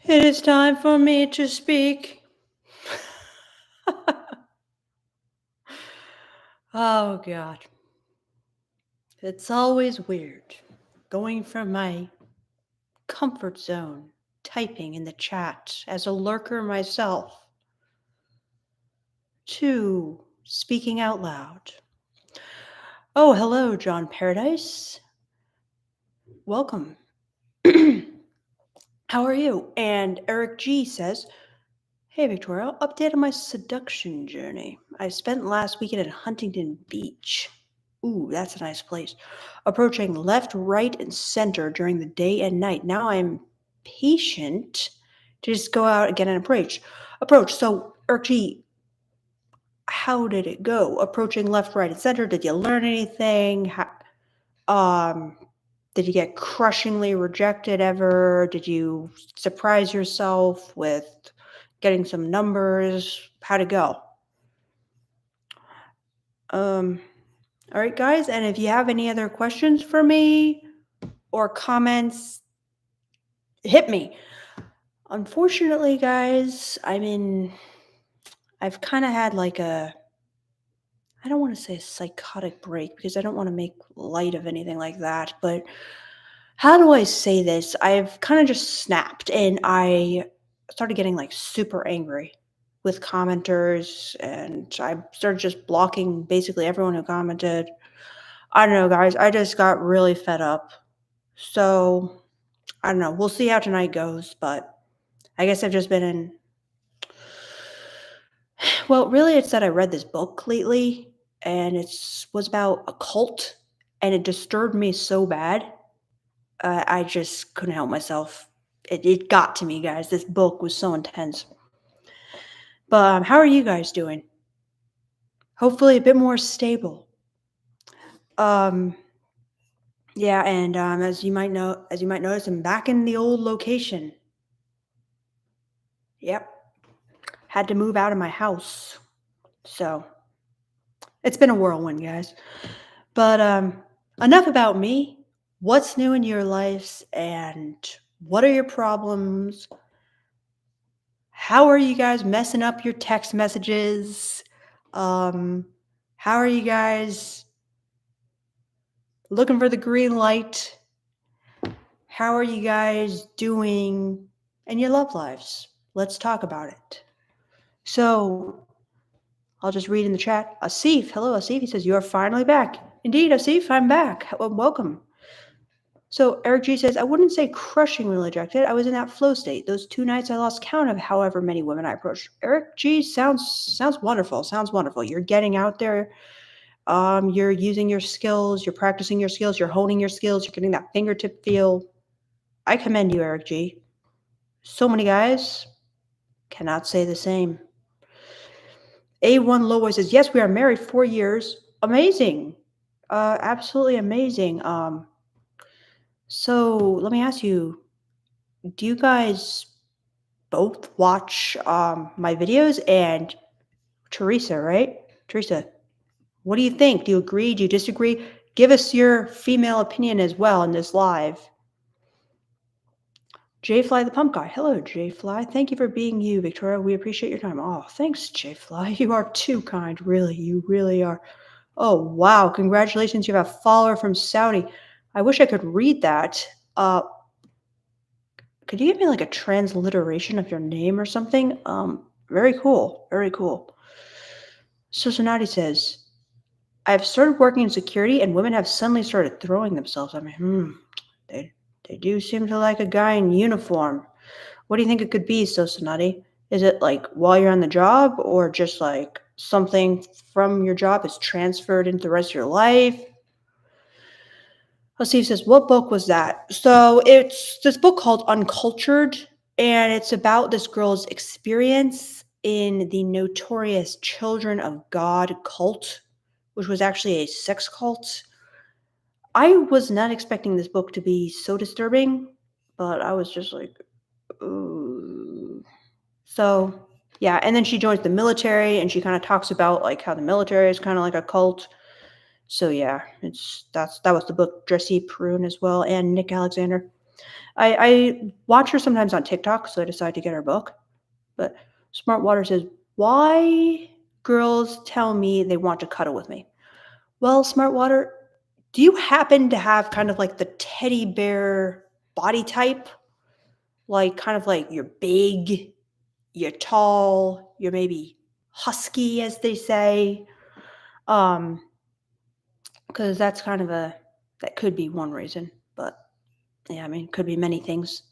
It is time for me to speak. Oh, God. It's always weird going from my comfort zone, typing in the chat as a lurker myself, to speaking out loud. Oh, hello, John Paradise. Welcome. How are you? And Eric G says, Hey, Victoria, update on my seduction journey. I spent last weekend at Huntington Beach. Ooh, that's a nice place. Approaching left, right, and center during the day and night. Now I'm patient to just go out again and approach. So, Eric G, how did it go? Approaching left, right, and center. Did you learn anything? Um, did you get crushingly rejected ever? Did you surprise yourself with getting some numbers? How'd it go? All right, guys. And if you have any other questions for me or comments, hit me. Unfortunately, guys, I've kind of had like I don't want to say a psychotic break because I don't want to make light of anything like that, but how do I say this? I've kind of just snapped and I started getting like super angry with commenters and I started just blocking basically everyone who commented. I don't know, guys. I just got really fed up. So, I don't know. We'll see how tonight goes, but I guess I've just been in. Well, really, it's that I read this book lately and it was about a cult and it disturbed me so bad. I just couldn't help myself. It got to me, guys. This book was so intense. But how are you guys doing? Hopefully, a bit more stable. Um, yeah, and as you might notice, I'm back in the old location. Yep, had to move out of my house, so it's been a whirlwind, guys. But enough about me. What's new in your lives, and what are your problems? How are you guys messing up your text messages? Um, how are you guys looking for the green light? How are you guys doing in your love lives? Let's talk about it. So, I'll just read in the chat. Asif, hello, Asif. He says, You are finally back. Indeed, Asif, I'm back. Welcome. So, Eric G says, I wouldn't say crushingly rejected. I was in that flow state. Those 2 nights, I lost count of however many women I approached. Eric G sounds wonderful. Sounds wonderful. You're getting out there. You're using your skills. You're practicing your skills. You're honing your skills. You're getting that fingertip feel. I commend you, Eric G. So many guys cannot say the same. A1 Lowboy says, yes, we are married 4 years. Amazing. Absolutely amazing. So let me ask you, do you guys both watch my videos? And Teresa, right? Teresa, what do you think? Do you agree? Do you disagree? Give us your female opinion as well in this live. J-Fly the Pump Guy. Hello, J-Fly. Thank you for being you, Victoria. We appreciate your time. Oh, thanks, J-Fly. You are too kind. Really, you really are. Oh, wow. Congratulations. You have a follower from Saudi. I wish I could read that. Could you give me like a transliteration of your name or something? Very cool. Very cool. So Sonati says, I've started working in security and women have suddenly started throwing themselves at me. They do seem to like a guy in uniform. What do you think it could be, So Sonati? Is it like while you're on the job or just like something from your job is transferred into the rest of your life? Steve says, what book was that? So it's this book called Uncultured, and it's about this girl's experience in the notorious Children of God cult, which was actually a sex cult. I was not expecting this book to be so disturbing, but I was just like, ooh. So, yeah, and then she joins the military, and she kind of talks about like how the military is kind of like a cult. So yeah, that was the book Dressy Prune as well, and Nick Alexander. I watch her sometimes on TikTok, so I decided to get her book. But Smart Water says, "Why girls tell me they want to cuddle with me?" Well, Smart Water, do you happen to have kind of like the teddy bear body type? Like, kind of like you're big, you're tall, you're maybe husky, as they say. Um, because that's kind of that could be one reason. But yeah, I mean, it could be many things.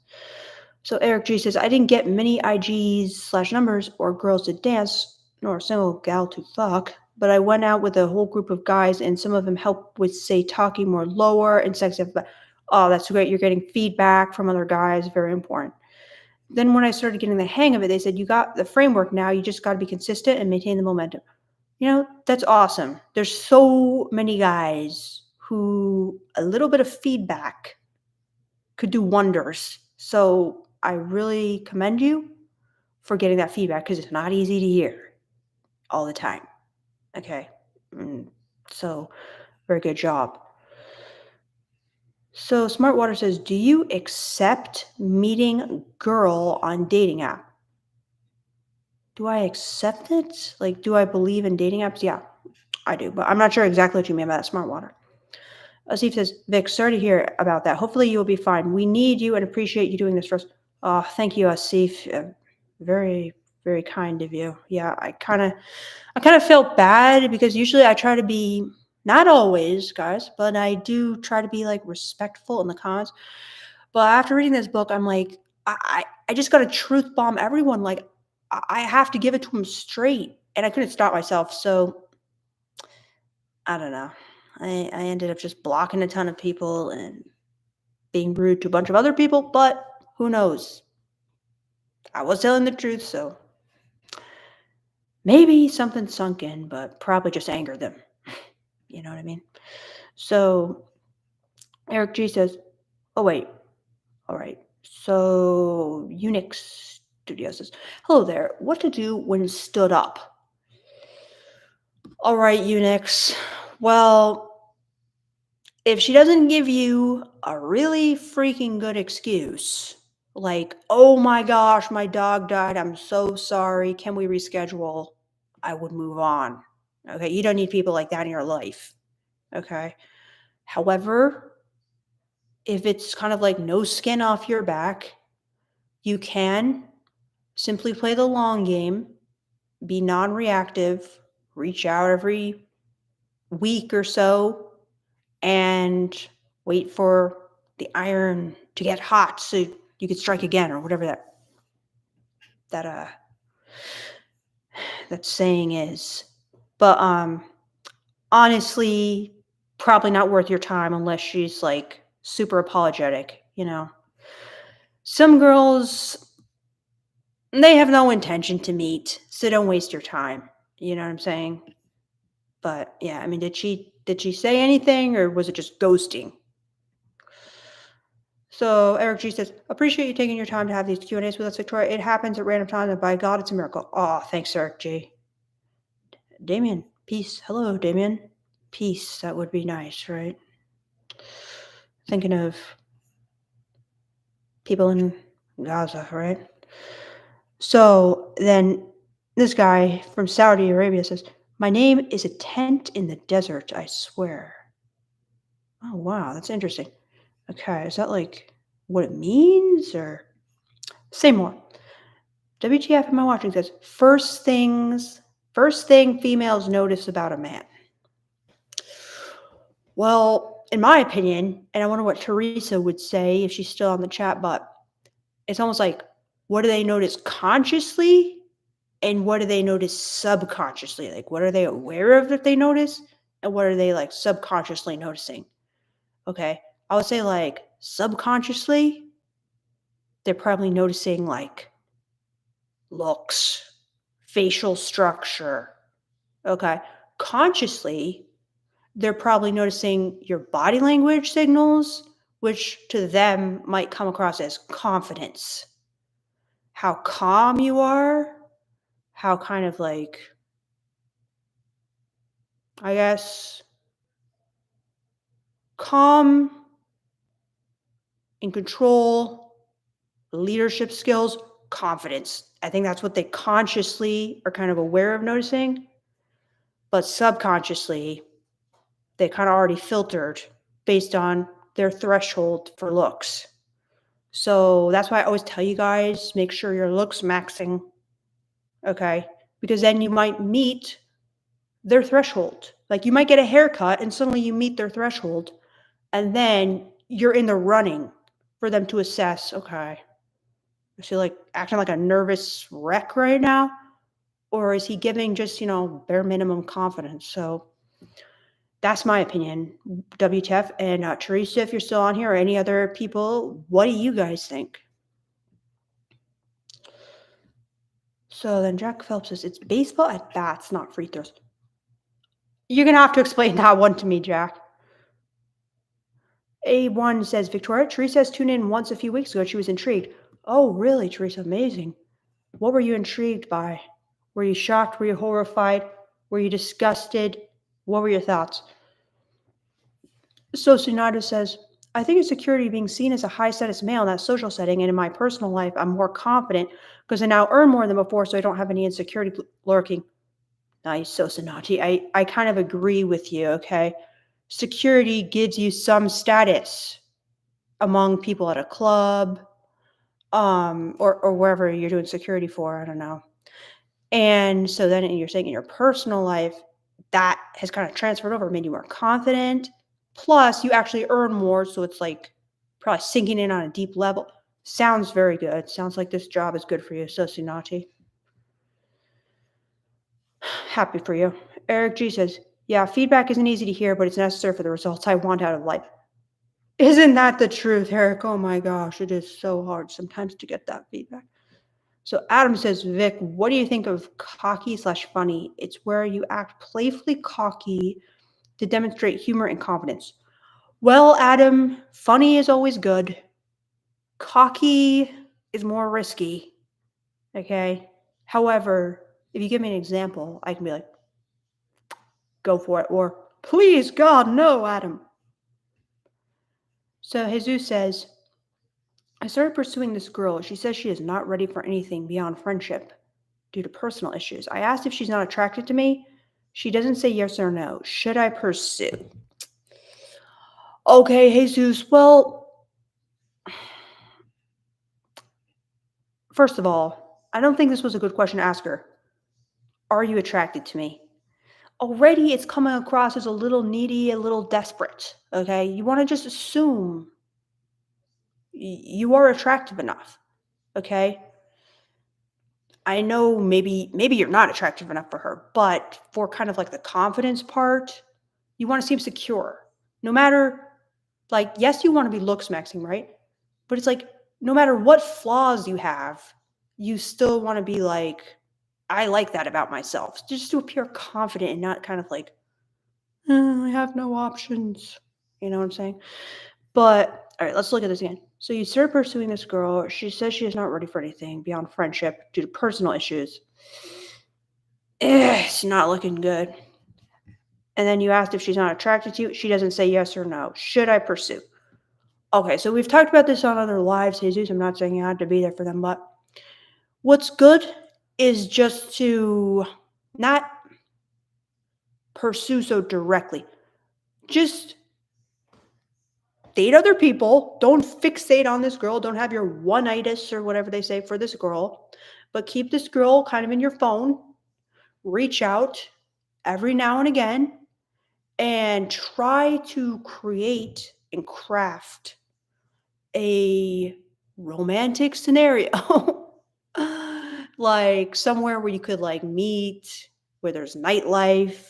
So Eric G says, I didn't get many IGs slash numbers or girls to dance, nor a single gal to fuck, but I went out with a whole group of guys and some of them helped with, say, talking more lower and sex. Oh, that's great. You're getting feedback from other guys. Very important. Then when I started getting the hang of it, they said, you got the framework now. You just got to be consistent and maintain the momentum. That's awesome. There's so many guys who a little bit of feedback could do wonders. So I really commend you for getting that feedback because it's not easy to hear all the time. Okay. Mm, So, very good job. So, Smartwater says, do you accept meeting girl on dating app? Do I accept it? Like, do I believe in dating apps? Yeah, I do, but I'm not sure exactly what you mean by that, Smartwater. Asif says, Vic, sorry to hear about that. Hopefully you will be fine. We need you and appreciate you doing this for us. Oh, thank you, Asif. Very, very kind of you. Yeah, I kind of felt bad because usually I try to be, not always, guys, but I do try to be like respectful in the comments. But after reading this book, I'm like, I just got to truth bomb everyone. Like, I have to give it to them straight, and I couldn't stop myself. So I don't know. I ended up just blocking a ton of people and being rude to a bunch of other people, but who knows? I was telling the truth, so maybe something sunk in, but probably just angered them. You know what I mean? So Eric G says, oh, wait. All right. So Unix Studio says, hello there. What to do when stood up? All right, Unix. Well, if she doesn't give you a really freaking good excuse, like, oh my gosh, my dog died, I'm so sorry, can we reschedule? I would move on. Okay, you don't need people like that in your life. Okay. However, if it's kind of like no skin off your back, you can simply play the long game, be non reactive, reach out every week or so, and wait for the iron to get hot so you could strike again, or whatever that that saying is. But honestly, probably not worth your time unless she's like super apologetic. Some girls, they have no intention to meet, so don't waste your time. You know what I'm saying? But yeah, I mean, did she say anything or was it just ghosting? So Eric G says, appreciate you taking your time to have these Q&As with us, Victoria. It happens at random times, and by God, it's a miracle. Oh, thanks, Eric G. Damien, peace. Hello, Damien. Peace. That would be nice, right? Thinking of people in Gaza, right? So then this guy from Saudi Arabia says, my name is a tent in the desert, I swear. Oh, wow. That's interesting. Okay. Is that like what it means or say more? WTF am I watching? Says first thing females notice about a man. Well, in my opinion, and I wonder what Teresa would say if she's still on the chat, but it's almost like what do they notice consciously and what do they notice subconsciously? Like what are they aware of that they notice and what are they like subconsciously noticing? Okay. I would say like subconsciously, they're probably noticing like looks, facial structure. Okay. Consciously, they're probably noticing your body language signals, which to them might come across as confidence. How calm you are, how kind of like, I guess, calm in control, leadership skills, confidence. I think that's what they consciously are kind of aware of noticing, but subconsciously, they kind of already filtered based on their threshold for looks. So that's why I always tell you guys, make sure your looks maxing, okay? Because then you might meet their threshold. Like you might get a haircut and suddenly you meet their threshold, and then you're in the running for them to assess, okay, is he like acting like a nervous wreck right now? Or is he giving just, bare minimum confidence? So that's my opinion, WTF. And Teresa, if you're still on here, or any other people, what do you guys think? So then Jack Phelps says, it's baseball at bats, not free throws. You're going to have to explain that one to me, Jack. A1 says, Victoria, Teresa has tuned in once a few weeks ago. She was intrigued. Oh, really, Teresa? Amazing. What were you intrigued by? Were you shocked? Were you horrified? Were you disgusted? What were your thoughts? So Sunada says, I think insecurity being seen as a high status male in that social setting, and in my personal life, I'm more confident because I now earn more than before, so I don't have any insecurity lurking. Nice, so Sonati. I kind of agree with you, okay? Security gives you some status among people at a club, or wherever you're doing security for, I don't know. And so then you're saying in your personal life, that has kind of transferred over, made you more confident. Plus, you actually earn more, so it's like probably sinking in on a deep level. Sounds very good. Sounds like this job is good for you, so Sunati. Happy for you. Eric G says, yeah, feedback isn't easy to hear, but it's necessary for the results I want out of life. Isn't that the truth, Eric? Oh my gosh, it is so hard sometimes to get that feedback. So Adam says, Vic, what do you think of cocky/funny? It's where you act playfully cocky to demonstrate humor and confidence. Well, Adam, funny is always good. Cocky is more risky. Okay. However, if you give me an example, I can be like, go for it. Or, please, God, no, Adam. So Jesus says, I started pursuing this girl. She says she is not ready for anything beyond friendship due to personal issues. I asked if she's not attracted to me. She doesn't say yes or no. Should I pursue? Okay, Jesus. Well, first of all, I don't think this was a good question to ask her. Are you attracted to me? Already it's coming across as a little needy, a little desperate. Okay, you want to just assume you are attractive enough. Okay, I know maybe you're not attractive enough for her, but for kind of like the confidence part, you want to seem secure. No matter, like, yes, you want to be looks maxing, right? But it's like, no matter what flaws you have, you still want to be like, I like that about myself. Just to appear confident and not kind of like, I have no options. You know what I'm saying? But all right, let's look at this again. So you start pursuing this girl. She says she is not ready for anything beyond friendship due to personal issues. It's not looking good. And then you asked if she's not attracted to you. She doesn't say yes or no. Should I pursue? Okay, so we've talked about this on other lives, Jesus. I'm not saying you have to be there for them, but what's good is just to not pursue so directly. Just date other people. Don't fixate on this girl. Don't have your one-itis or whatever they say for this girl. But keep this girl kind of in your phone. Reach out every now and again and try to create and craft a romantic scenario. Like somewhere where you could like meet, where there's nightlife,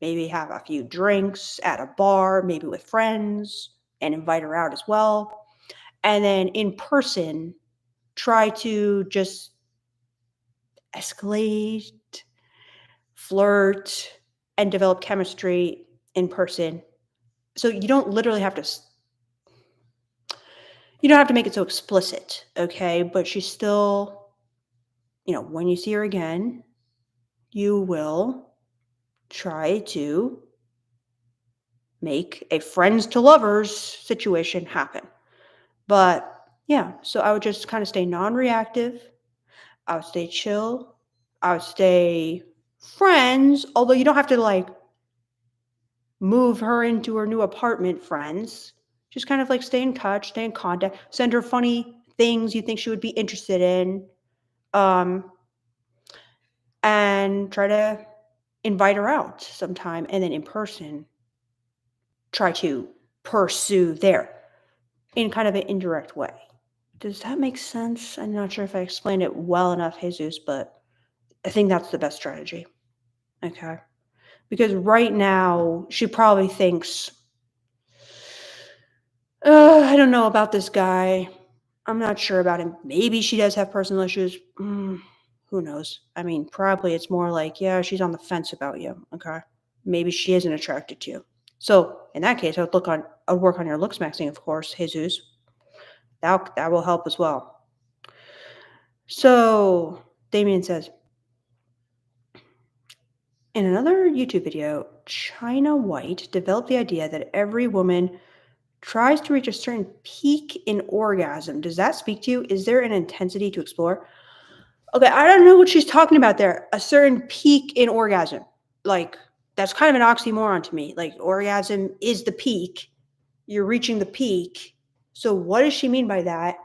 maybe have a few drinks at a bar, maybe with friends, and invite her out as well. And then in person, try to just escalate, flirt, and develop chemistry in person. So you don't literally have to make it so explicit, okay? But she's still, when you see her again, you will try to make a friends to lovers situation happen. But yeah, so I would just kind of stay non-reactive. I would stay chill. I would stay friends, although you don't have to like move her into her new apartment friends. Just kind of like stay in touch, stay in contact, send her funny things you think she would be interested in. Um, and try to invite her out sometime and then in person try to pursue there in kind of an indirect way. Does that make sense? I'm not sure if I explained it well enough, Jesus, but I think that's the best strategy. Okay. Because right now, she probably thinks, I don't know about this guy. I'm not sure about him. Maybe she does have personal issues. Who knows? I mean, probably it's more like, yeah, she's on the fence about you. Okay. Maybe she isn't attracted to you. So in that case, I would work on your looks maxing, of course, Jesus. That will help as well. So Damien says, in another YouTube video, China White developed the idea that every woman tries to reach a certain peak in orgasm. Does that speak to you? Is there an intensity to explore? Okay, I don't know what she's talking about there. A certain peak in orgasm. Like, that's kind of an oxymoron to me. Like, orgasm is the peak. You're reaching the peak. So, what does she mean by that?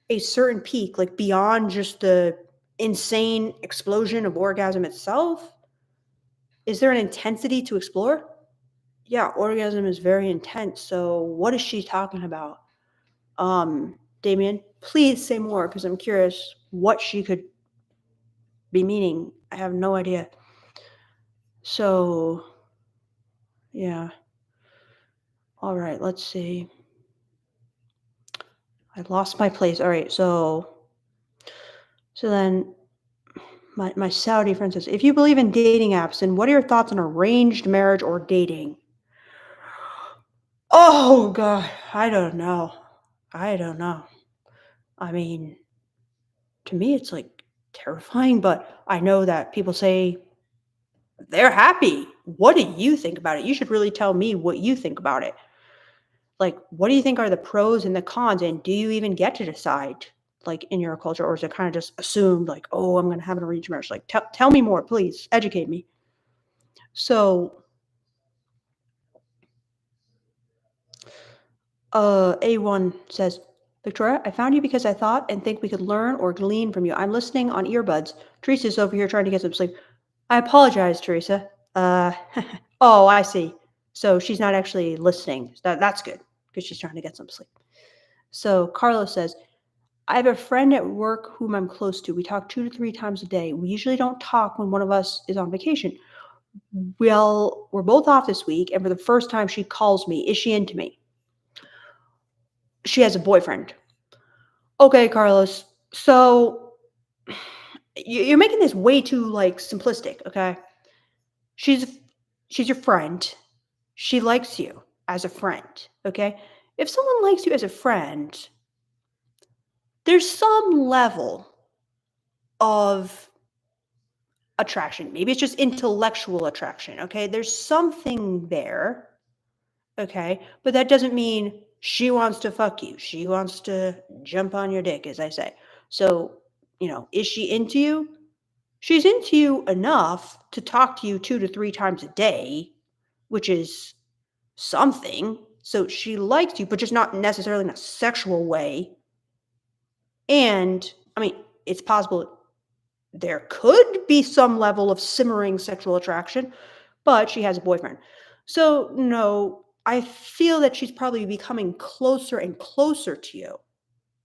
A certain peak, like beyond just the insane explosion of orgasm itself? Is there an intensity to explore? Yeah, orgasm is very intense. So, what is she talking about? Damien, please say more because I'm curious what she could be meaning. I have no idea. So, yeah. All right, let's see. I lost my place. All right, so then my Saudi friend says, if you believe in dating apps, then what are your thoughts on arranged marriage or dating? Oh God, I don't know. I don't know. I mean, to me, it's like terrifying, but I know that people say they're happy. What do you think about it? You should really tell me what you think about it. Like, what do you think are the pros and the cons? And do you even get to decide, like, in your culture? Or is it kind of just assumed, like, oh, I'm going to have an arranged marriage? Like, tell me more, please. Educate me. So, A1 says, Victoria, I found you because I thought and think we could learn or glean from you. I'm listening on earbuds. Teresa's over here trying to get some sleep. I apologize, Teresa. Uh, oh, I see. So she's not actually listening. That's good because she's trying to get some sleep. So Carlos says, I have a friend at work whom I'm close to. We talk 2 to 3 times a day. We usually don't talk when one of us is on vacation. Well, we're both off this week, and for the first time, she calls me. Is she into me? She has a boyfriend. Okay, Carlos. So you're making this way too like simplistic. Okay, she's she's your friend. She likes you as a friend. Okay, if someone likes you as a friend, there's some level of attraction. Maybe it's just intellectual attraction, okay? There's something there, okay? But that doesn't mean she wants to fuck you. She wants to jump on your dick, as I say. So, is she into you? She's into you enough to talk to you 2 to 3 times a day, which is something. So she likes you, but just not necessarily in a sexual way. And I mean, it's possible there could be some level of simmering sexual attraction, but she has a boyfriend. So, no, I feel that she's probably becoming closer and closer to you.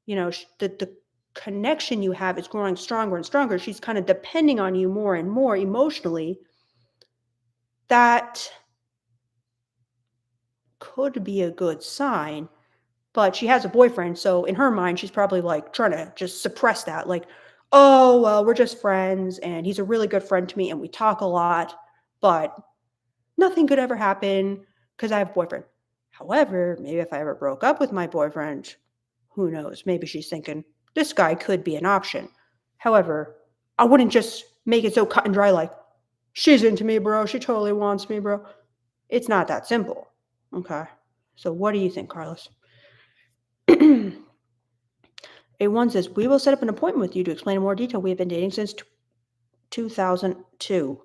The connection you have is growing stronger and stronger. She's kind of depending on you more and more emotionally. That could be a good sign, but she has a boyfriend. So, in her mind, she's probably like trying to just suppress that. Like, oh, well, we're just friends, and he's a really good friend to me, and we talk a lot. But nothing could ever happen because I have a boyfriend. However, maybe if I ever broke up with my boyfriend, who knows? Maybe she's thinking this guy could be an option. However, I wouldn't just make it so cut and dry like, she's into me, bro. She totally wants me, bro. It's not that simple. Okay. So, what do you think, Carlos? A1 says, we will set up an appointment with you to explain in more detail. We have been dating since 2002.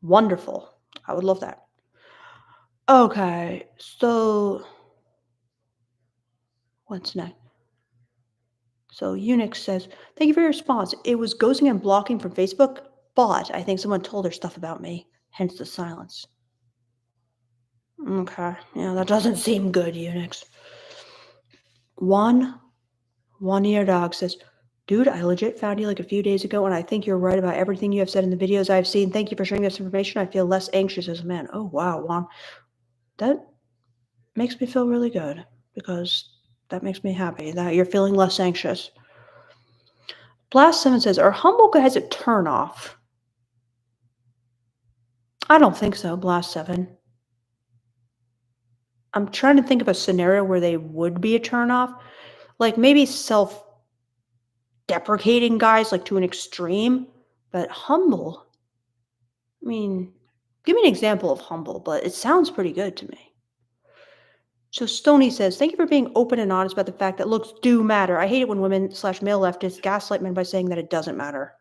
Wonderful. I would love that. Okay, so what's next? So Eunuch says, thank you for your response. It was ghosting and blocking from Facebook, but I think someone told her stuff about me, hence the silence. Okay, yeah, that doesn't seem good, Eunuchs. One-ear dog says, dude, I legit found you like a few days ago, and I think you're right about everything you have said in the videos I've seen. Thank you for sharing this information. I feel less anxious as a man. Oh, wow, Juan. That makes me feel really good because that makes me happy that you're feeling less anxious. Blast 7 says, are humble guys a turn off? I don't think so, Blast 7. I'm trying to think of a scenario where they would be a turn off. Like maybe self-deprecating guys like to an extreme, but humble. I mean, give me an example of humble, but it sounds pretty good to me. So Stony says, thank you for being open and honest about the fact that looks do matter. I hate it when women/male leftists gaslight men by saying that it doesn't matter.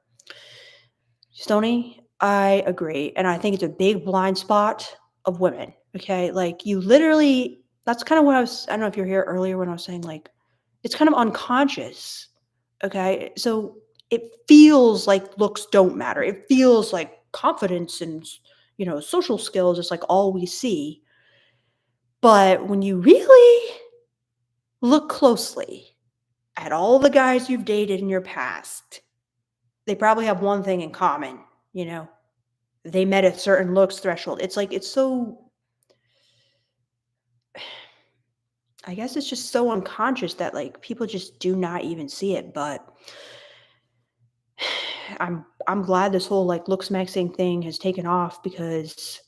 Stony, I agree. And I think it's a big blind spot of women. Okay. Like you literally, that's kind of what I don't know if you're here earlier when I was saying like, it's kind of unconscious. Okay. So it feels like looks don't matter. It feels like confidence and, social skills is like all we see. But when you really look closely at all the guys you've dated in your past, they probably have one thing in common, you know, they met a certain looks threshold. It's like it's so I guess it's just so unconscious that like people just do not even see it, but I'm glad this whole like looks maxing thing has taken off because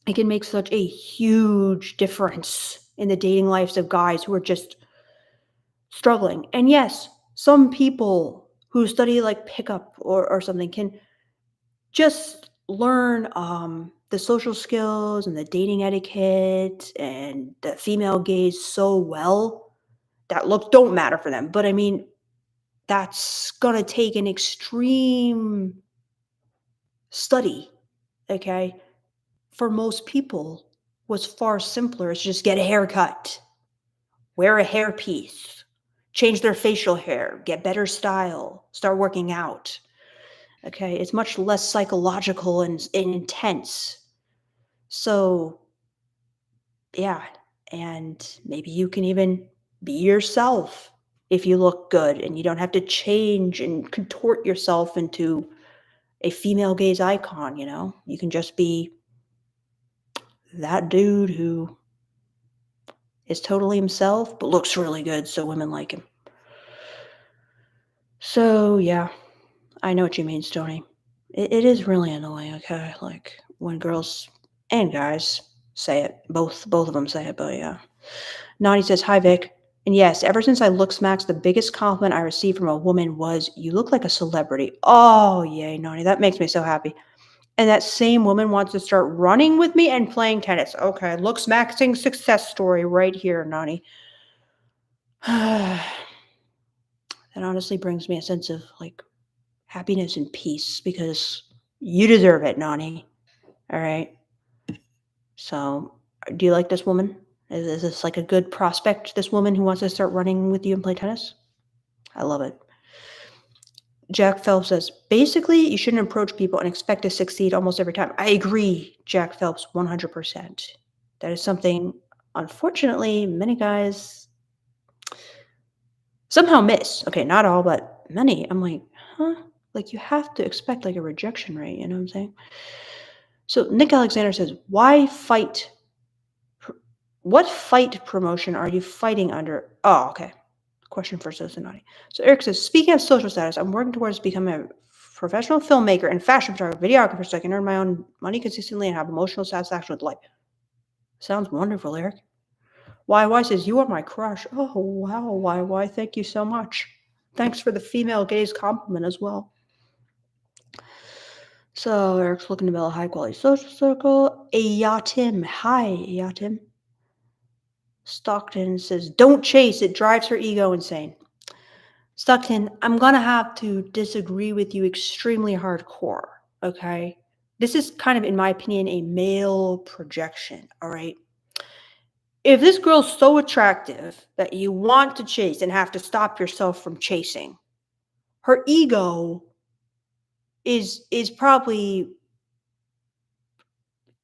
it can make such a huge difference in the dating lives of guys who are just struggling. And yes, some people who study like pickup or something can just learn the social skills and the dating etiquette and the female gaze so well that looks don't matter for them. But I mean, that's gonna take an extreme study, okay? For most people, what's far simpler is just get a haircut, wear a hairpiece, change their facial hair, get better style, start working out. Okay, it's much less psychological and intense. So, yeah, and maybe you can even be yourself if you look good and you don't have to change and contort yourself into a female gaze icon, you know? You can just be that dude who is totally himself but looks really good so women like him. So, yeah, I know what you mean, Stoney. It is really annoying, okay? Like when girls and guys say it, both of them say it, but yeah. Nani says, "Hi Vic." And yes, ever since I look smacks, the biggest compliment I received from a woman was, "You look like a celebrity." Oh, yay, Nani. That makes me so happy. And that same woman wants to start running with me and playing tennis. Okay, look smacksing success story right here, Nani. That honestly brings me a sense of like happiness and peace because you deserve it, Nani. All right. So, do you like this woman? Is this like a good prospect, this woman who wants to start running with you and play tennis? I love it. Jack Phelps says, basically, you shouldn't approach people and expect to succeed almost every time. I agree, Jack Phelps, 100%. That is something, unfortunately, many guys somehow miss. Okay, not all, but many. I'm like, huh? Like, you have to expect like a rejection rate, you know what I'm saying? So, Nick Alexander says, why fight? What fight promotion are you fighting under? Oh, okay. Question for Society. So Eric says, speaking of social status, I'm working towards becoming a professional filmmaker and fashion photographer, videographer, so I can earn my own money consistently and have emotional satisfaction with life. Sounds wonderful, Eric. YY says, you are my crush. Oh, wow, YY. Thank you so much. Thanks for the female gaze compliment as well. So Eric's looking to build a high quality social circle. Ayatim. Hi, Ayatim. Stockton says, don't chase. It drives her ego insane. Stockton, I'm gonna have to disagree with you extremely hardcore, okay? This is kind of, in my opinion, a male projection, all right? If this girl's so attractive that you want to chase and have to stop yourself from chasing, her ego is probably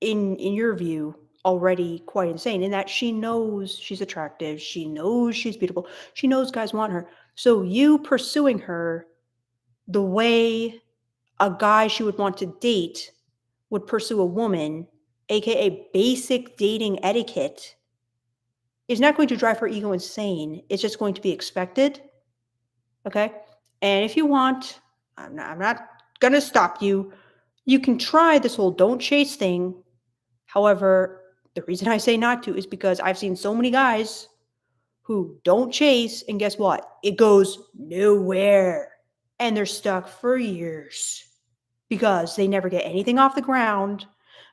in your view already quite insane in that she knows she's attractive, she knows she's beautiful, she knows guys want her. So you pursuing her the way a guy she would want to date would pursue a woman, aka basic dating etiquette, is not going to drive her ego insane. It's just going to be expected. Okay. And if you want, I'm not gonna stop you. You can try this whole don't chase thing. However, the reason I say not to is because I've seen so many guys who don't chase, and guess what? It goes nowhere. And they're stuck for years because they never get anything off the ground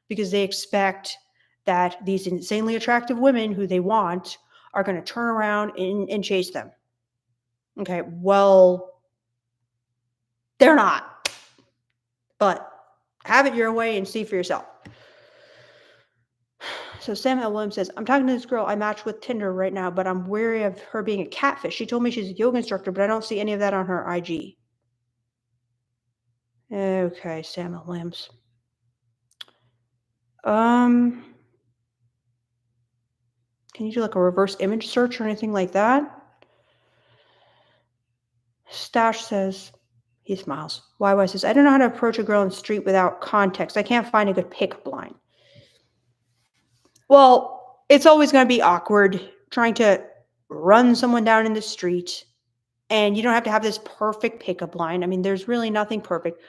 because they expect that these insanely attractive women who they want are going to turn around and chase them. Okay, well, they're not. But have it your way and see for yourself. So Sam L. Williams says, I'm talking to this girl I matched with Tinder right now, but I'm wary of her being a catfish. She told me she's a yoga instructor, but I don't see any of that on her IG. Okay, Sam L. Williams. Can you do like a reverse image search or anything like that? Stash says, he smiles. YY says, I don't know how to approach a girl in the street without context. I can't find a good pickup line. Well, it's always going to be awkward trying to run someone down in the street, and you don't have to have this perfect pickup line. I mean, there's really nothing perfect.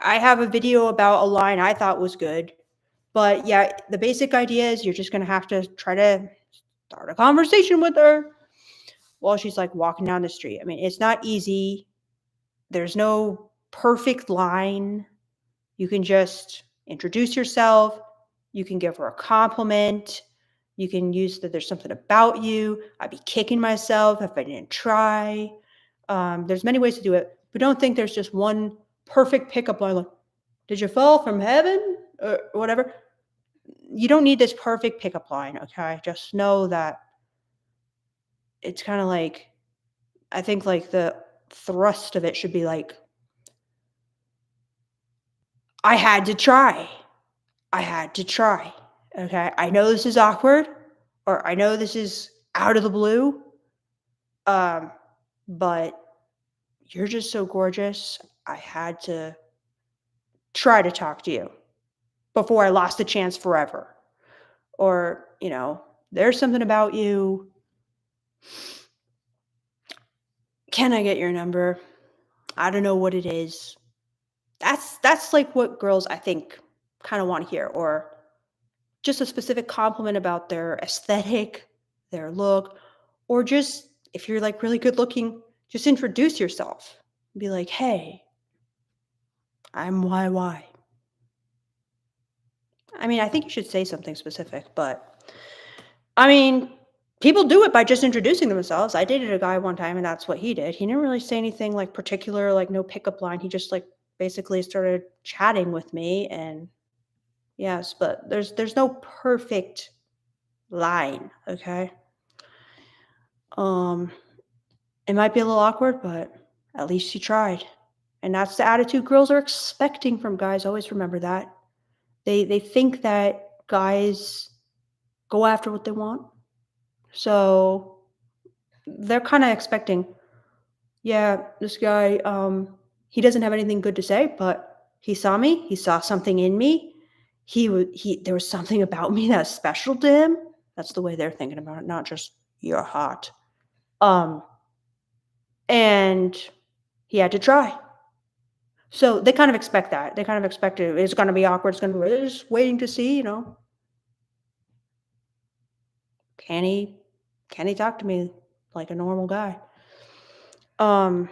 I have a video about a line I thought was good, but yeah, the basic idea is you're just going to have to try to start a conversation with her while she's like walking down the street. I mean, it's not easy. There's no perfect line. You can just introduce yourself. You can give her a compliment. You can use that there's something about you. I'd be kicking myself if I didn't try. There's many ways to do it, but don't think there's just one perfect pickup line like, did you fall from heaven? Or whatever. You don't need this perfect pickup line, okay? Just know that it's kind of like, I think like the thrust of it should be like, I had to try. I had to try. Okay. I know this is awkward, or I know this is out of the blue. Um, but you're just so gorgeous. I had to try to talk to you before I lost the chance forever. Or, there's something about you. Can I get your number? I don't know what it is. That's like what girls I think kind of want to hear, or just a specific compliment about their aesthetic, their look, or just if you're like really good looking, just introduce yourself. Be like, hey, I'm YY. I mean, I think you should say something specific, but I mean, people do it by just introducing themselves. I dated a guy one time and that's what he did. He didn't really say anything like particular, like no pickup line. He just like basically started chatting with me, and yes, but there's no perfect line, okay? Um It might be a little awkward, but at least you tried. And that's the attitude girls are expecting from guys. Always remember that. They think that guys go after what they want. So they're kind of expecting, yeah, this guy he doesn't have anything good to say, but he saw me, he saw something in me. He there was something about me that's special to him. That's the way they're thinking about it, not just you're hot. Um and he had to try. So they kind of expect that. They kind of expect it's gonna be awkward, it's gonna be they're just waiting to see, can he can he talk to me like a normal guy? Um,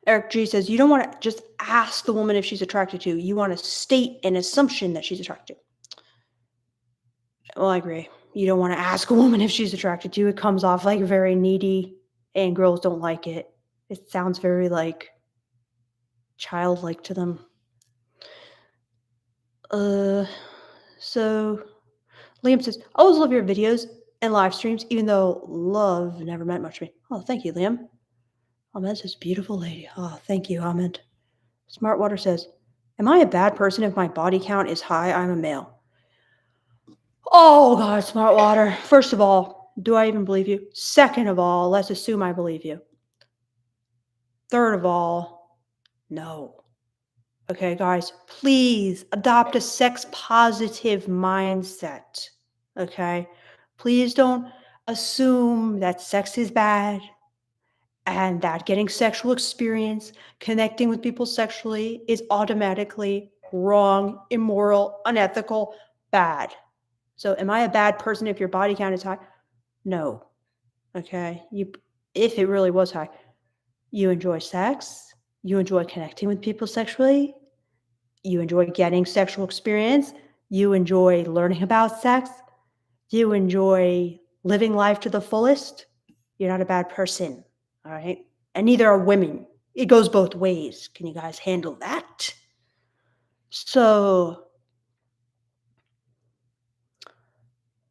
Eric G says, "You don't wanna just ask the woman if she's attracted to you. You wanna state an assumption that she's attracted." Well, I agree. You don't wanna ask a woman if she's attracted to you. It comes off like very needy. and girls don't like it. It sounds very like childlike to them. Uh, so Liam says, I always love your videos and live streams, even though love never meant much to me. Oh, thank you, Liam. Ahmed says, beautiful lady. Oh, thank you, Ahmed. Smartwater says, am I a bad person if my body count is high? I'm a male. Oh, God, Smartwater. First of all, do I even believe you? Second of all, let's assume I believe you. Third of all, no. Okay, guys, please adopt a sex positive mindset. Okay? Please don't assume that sex is bad and that getting sexual experience, connecting with people sexually is automatically wrong, immoral, unethical, bad. So, am I a bad person if your body count is high? No. Okay? If it really was high, you enjoy sex, you enjoy connecting with people sexually, you enjoy getting sexual experience, you enjoy learning about sex, you enjoy living life to the fullest, you're not a bad person, all right? And neither are women. It goes both ways. Can you guys handle that? So,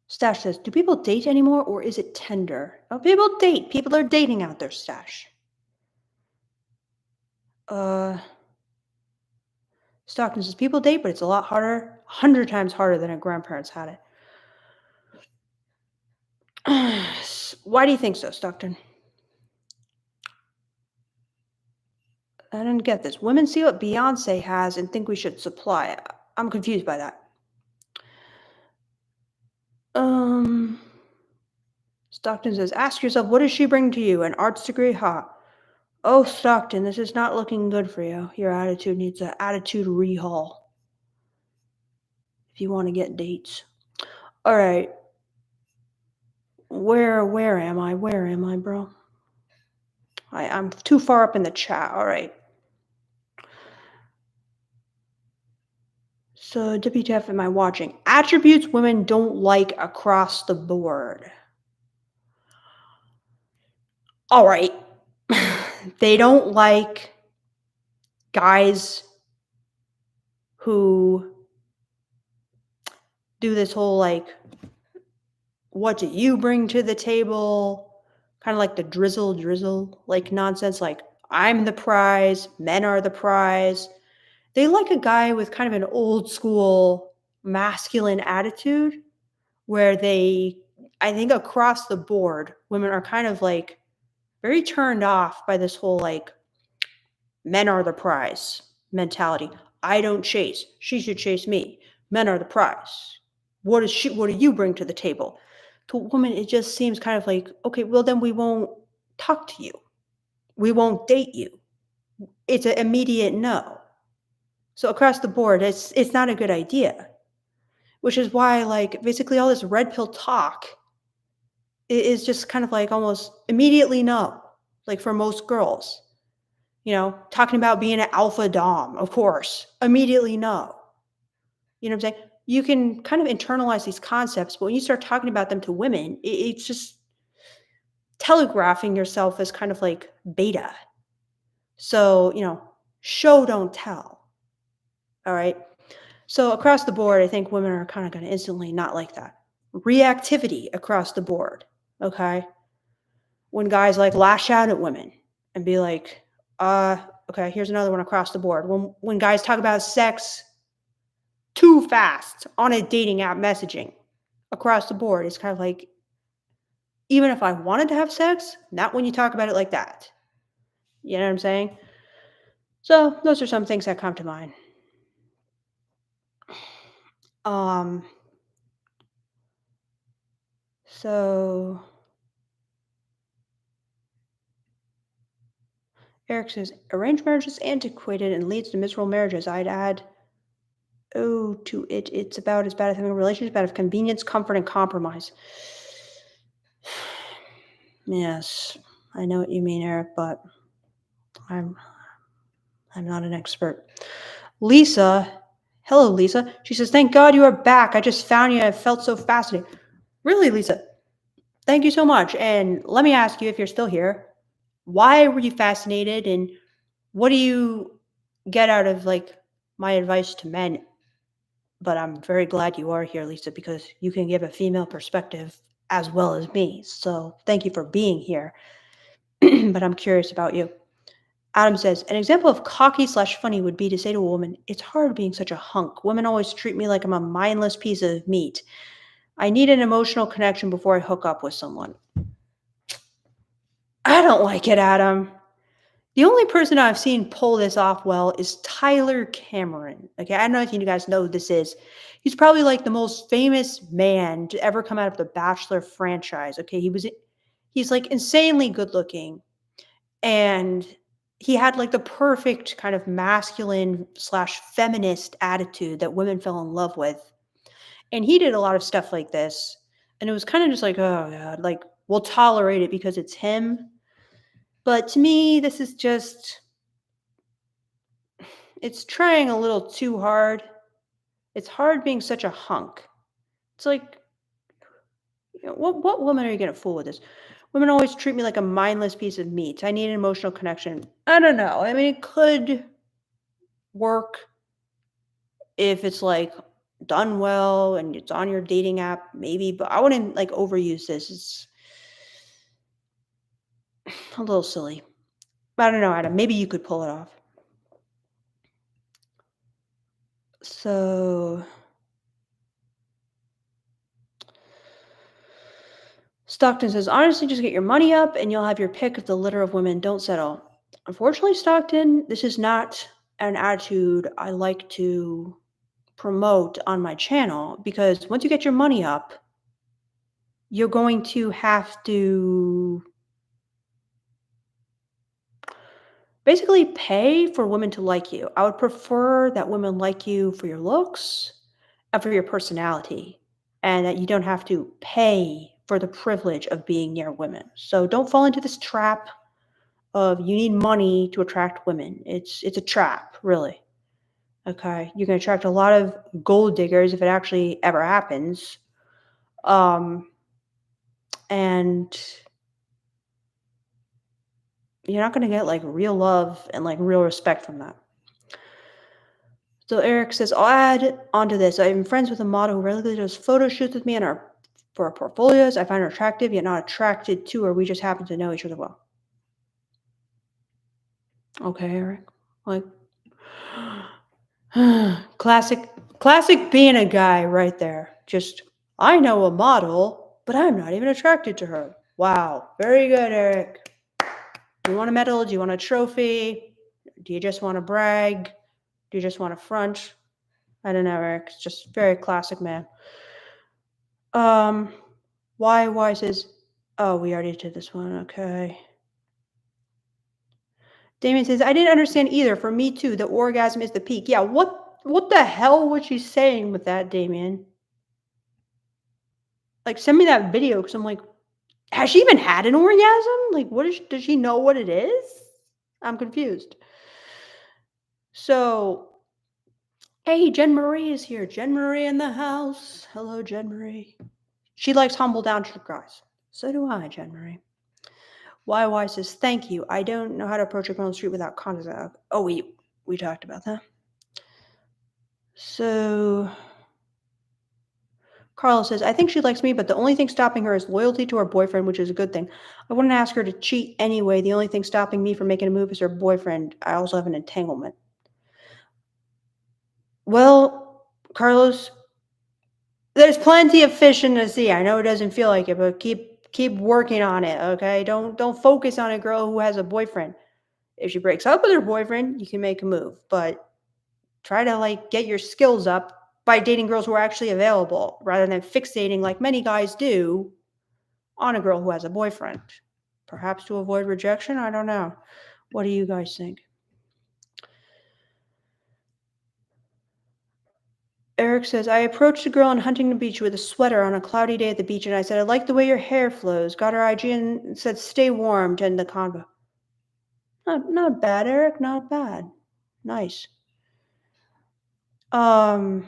Stash says, do people date anymore or is it Tinder? Oh, people date. People are dating out there, Stash. Stockton says, people date, but it's a lot harder, 100 times harder than our grandparents had it. Why do you think so, Stockton? I didn't get this. Women see what Beyonce has and think we should supply it. I'm confused by that. Stockton says, ask yourself, what does she bring to you? An arts degree? Ha. Oh, Stockton, this is not looking good for you. Your attitude needs an attitude rehaul if you want to get dates. All right. Where am I? Where am I, bro? I'm too far up in the chat. All right. So, WTF am I watching? Attributes women don't like across the board. All right. They don't like guys who do this whole like, what do you bring to the table? Kind of like the drizzle, like nonsense, like I'm the prize, men are the prize. They like a guy with kind of an old school masculine attitude where I think across the board, women are kind of like very turned off by this whole like men are the prize mentality. I don't chase. She should chase me. Men are the prize. What do you bring to the table? To a woman, it just seems kind of like, okay, well then we won't talk to you. We won't date you. It's an immediate no. So across the board, it's not a good idea. Which is why like basically all this red pill talk is just kind of like almost immediately no. Like for most girls. You know, talking about being an alpha dom, of course, immediately no. You know what I'm saying? You can kind of internalize these concepts, but when you start talking about them to women, it's just telegraphing yourself as kind of like beta. So, show, don't tell. All right. So, across the board, I think women are kind of going to instantly not like that. Reactivity across the board. Okay. When guys like lash out at women and be like, okay, here's another one across the board. When guys talk about sex too fast on a dating app messaging across the board, it's kind of like, even if I wanted to have sex, not when you talk about it like that. You know what I'm saying? So those are some things that come to mind. So Eric says, arranged marriage is antiquated and leads to miserable marriages. I'd add, to it, it's about as bad as having a relationship out of convenience, comfort, and compromise. Yes, I know what you mean, Eric, but I'm not an expert. Lisa, hello, Lisa. She says, thank God you are back. I just found you. I felt so fascinating. Really, Lisa? Thank you so much. And let me ask you, if you're still here, Why were you fascinated? And what do you get out of like my advice to men? But I'm very glad you are here, Lisa, because you can give a female perspective as well as me. So thank you for being here. But I'm curious about you. Adam says, an example of cocky slash funny would be to say to a woman, it's hard being such a hunk. Women always treat me like I'm a mindless piece of meat. I need an emotional connection before I hook up with someone. I don't like it, Adam. The only person I've seen pull this off well is Tyler Cameron. Okay, I don't know if you guys know who this is. He's probably like the most famous man to ever come out of the Bachelor franchise. Okay, he's like insanely good looking, and he had like the perfect kind of masculine slash feminist attitude that women fell in love with. And he did a lot of stuff like this, and it was kind of just like, oh god, like we'll tolerate it because it's him. But to me, this is just it's trying a little too hard. It's hard being such a hunk. It's like, what woman are you gonna fool with this? Women always treat me like a mindless piece of meat. I need an emotional connection. I don't know. I mean, it could work if it's like done well and it's on your dating app, maybe, but I wouldn't like overuse this. It's a little silly. But I don't know, Adam. Maybe you could pull it off. So Stockton says, honestly, just get your money up and you'll have your pick of the litter of women. Don't settle. Unfortunately, Stockton, this is not an attitude I like to promote on my channel because once you get your money up, you're going to have to basically pay for women to like you. I would prefer that women like you for your looks and for your personality, and that you don't have to pay for the privilege of being near women. So don't fall into this trap of you need money to attract women. It's a trap, really. Okay, you're gonna attract a lot of gold diggers if it actually ever happens, and you're not gonna get like real love and like real respect from that. So Eric says, I'll add onto this. I'm friends with a model who regularly does photo shoots with me for our portfolios. I find her attractive, yet not attracted to her. We just happen to know each other well. Okay, Eric. Like classic being a guy right there. Just I know a model, but I'm not even attracted to her. Wow. Very good, Eric. Do you want a medal? Do you want a trophy? Do you just want to brag? Do you just want to front? I don't know, Eric. It's just very classic man. Um, why says, oh, we already did this one. Okay. Damien says, I didn't understand either. For me too, the orgasm is the peak. Yeah, what the hell was she saying with that, Damien? Like, send me that video because I'm like, has she even had an orgasm? Like, does she know what it is? I'm confused. So, hey, Jen Marie is here. Jen Marie in the house. Hello, Jen Marie. She likes humble, down to guys. So do I, Jen Marie. YY says, thank you. I don't know how to approach a girl on the street without contact. Oh, we talked about that. So Carla says, I think she likes me, but the only thing stopping her is loyalty to her boyfriend, which is a good thing. I wouldn't ask her to cheat anyway. The only thing stopping me from making a move is her boyfriend. I also have an entanglement. Well, Carlos, there's plenty of fish in the sea. I know it doesn't feel like it, but keep working on it, okay? Don't focus on a girl who has a boyfriend. If she breaks up with her boyfriend, you can make a move, but try to like get your skills up by dating girls who are actually available rather than fixating like many guys do on a girl who has a boyfriend. Perhaps to avoid rejection, I don't know. What do you guys think? Eric says, I approached a girl on Huntington Beach with a sweater on a cloudy day at the beach, and I said, I like the way your hair flows. Got her IG and said, stay warm to end the convo. Not bad, Eric. Not bad. Nice. Hello,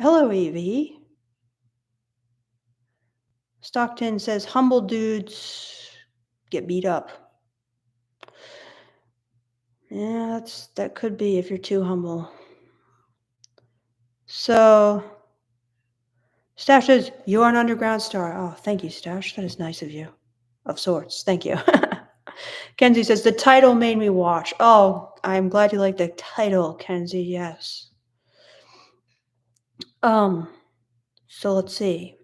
Evie. Stockton says, humble dudes get beat up. Yeah, that could be if you're too humble. So, Stash says, "You're an underground star." Oh, thank you, Stash. That is nice of you. Of sorts. Thank you. Kenzie says, "The title made me watch." Oh, I'm glad you like the title, Kenzie. Yes. Um, so let's see.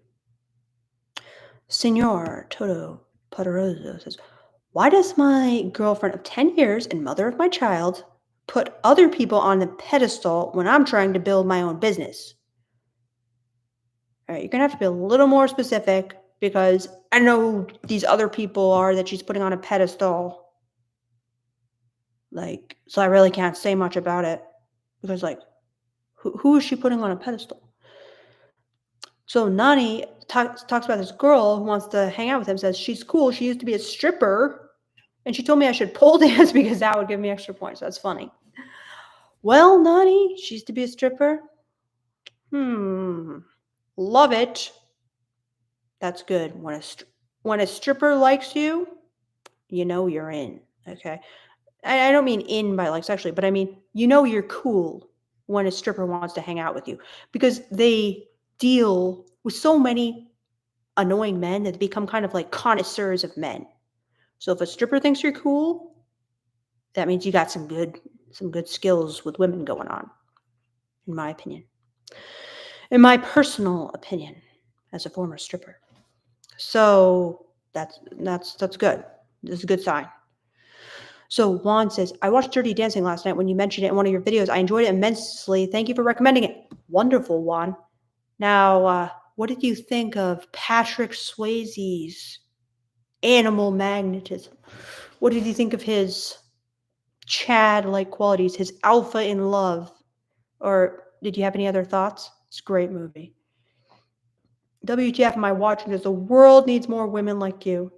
Senor Toto Poderoso says, "Why does my girlfriend of 10 years and mother of my child put other people on a pedestal when I'm trying to build my own business?" All right, you're gonna have to be a little more specific because I know who these other people are that she's putting on a pedestal. Like, so I really can't say much about it because, like, who is she putting on a pedestal? So Nani talks about this girl who wants to hang out with him. Says she's cool. She used to be a stripper, and she told me I should pole dance because that would give me extra points. That's funny. Well, Nani, she used to be a stripper. Love it. That's good. When a stripper likes you, you know you're in. Okay. I don't mean in by like sexually, but I mean you know you're cool when a stripper wants to hang out with you because they deal with so many annoying men that they become kind of like connoisseurs of men. So if a stripper thinks you're cool, that means you got some good skills with women going on, in my opinion. In my personal opinion, as a former stripper. So that's good. This is a good sign. So Juan says, "I watched Dirty Dancing last night when you mentioned it in one of your videos. I enjoyed it immensely. Thank you for recommending it." Wonderful, Juan. Now, what did you think of Patrick Swayze's animal magnetism? What did you think of his Chad-like qualities, his alpha in love? Or did you have any other thoughts? It's a great movie. WTF am I watching this? The world needs more women like you.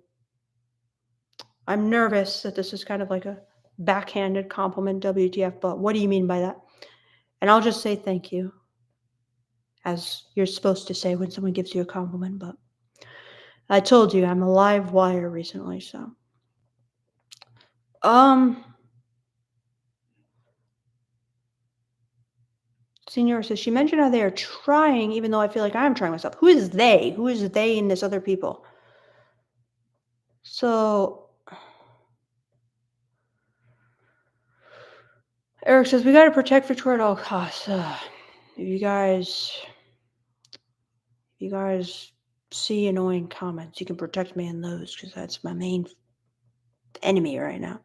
I'm nervous that this is kind of like a backhanded compliment, WTF, but what do you mean by that? And I'll just say thank you, as you're supposed to say when someone gives you a compliment, but I told you I'm a live wire recently, so. Um, Senor says, she mentioned how they are trying, even though I feel like I'm trying myself. Who is they? Who is they and this other people? So, Eric says, we got to protect Victoria at all costs. If you guys see annoying comments, you can protect me in those because that's my main enemy right now.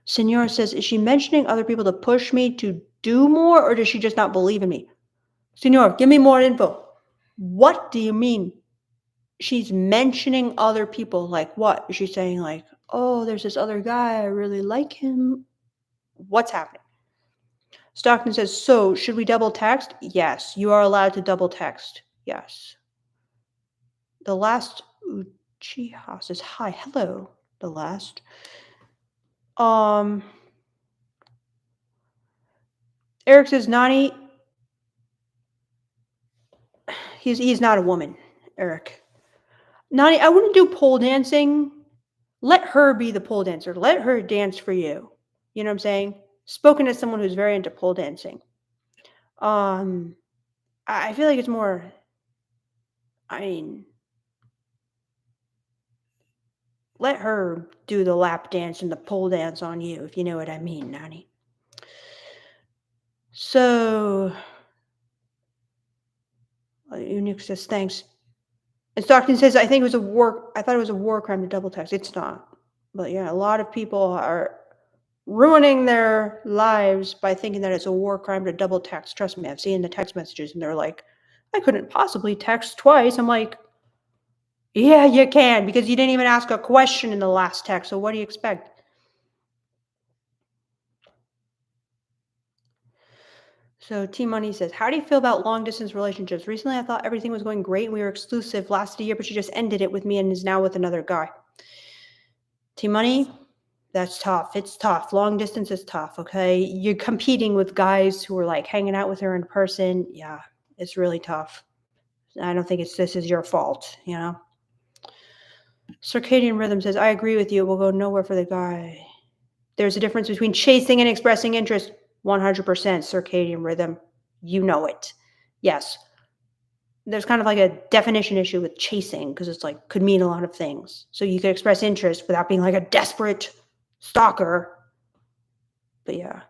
Senora says, is she mentioning other people to push me to do more, or does she just not believe in me? Senora, give me more info. What do you mean? She's mentioning other people. Like what? Is she saying like, oh, there's this other guy, I really like him? What's happening? Stockton says, so should we double text? Yes, you are allowed to double text. Yes. The last Uchiha says, hi, hello. The last. Eric says, Nani, he's not a woman, Eric. Nani, I wouldn't do pole dancing. Let her be the pole dancer. Let her dance for you. You know what I'm saying? Spoken as someone who's very into pole dancing. I feel like it's more, I mean, let her do the lap dance and the pole dance on you, if you know what I mean, Nani. So, Unix says, thanks. And Stockton says, I thought it was a war crime to double text. It's not. But yeah, a lot of people are ruining their lives by thinking that it's a war crime to double text. Trust me, I've seen the text messages and they're like, I couldn't possibly text twice. I'm like, yeah, you can, because you didn't even ask a question in the last text. So what do you expect? So T Money says, how do you feel about long distance relationships? Recently, I thought everything was going great and we were exclusive, lasted a year, but she just ended it with me and is now with another guy. T Money, that's tough. It's tough. Long distance is tough, okay? You're competing with guys who are like hanging out with her in person. Yeah, it's really tough. I don't think this is your fault, you know? Circadian Rhythm says, I agree with you. It will go nowhere for the guy. There's a difference between chasing and expressing interest. 100% circadian rhythm. You know it. Yes. There's kind of like a definition issue with chasing because it's like could mean a lot of things. So you could express interest without being like a desperate stalker. But yeah.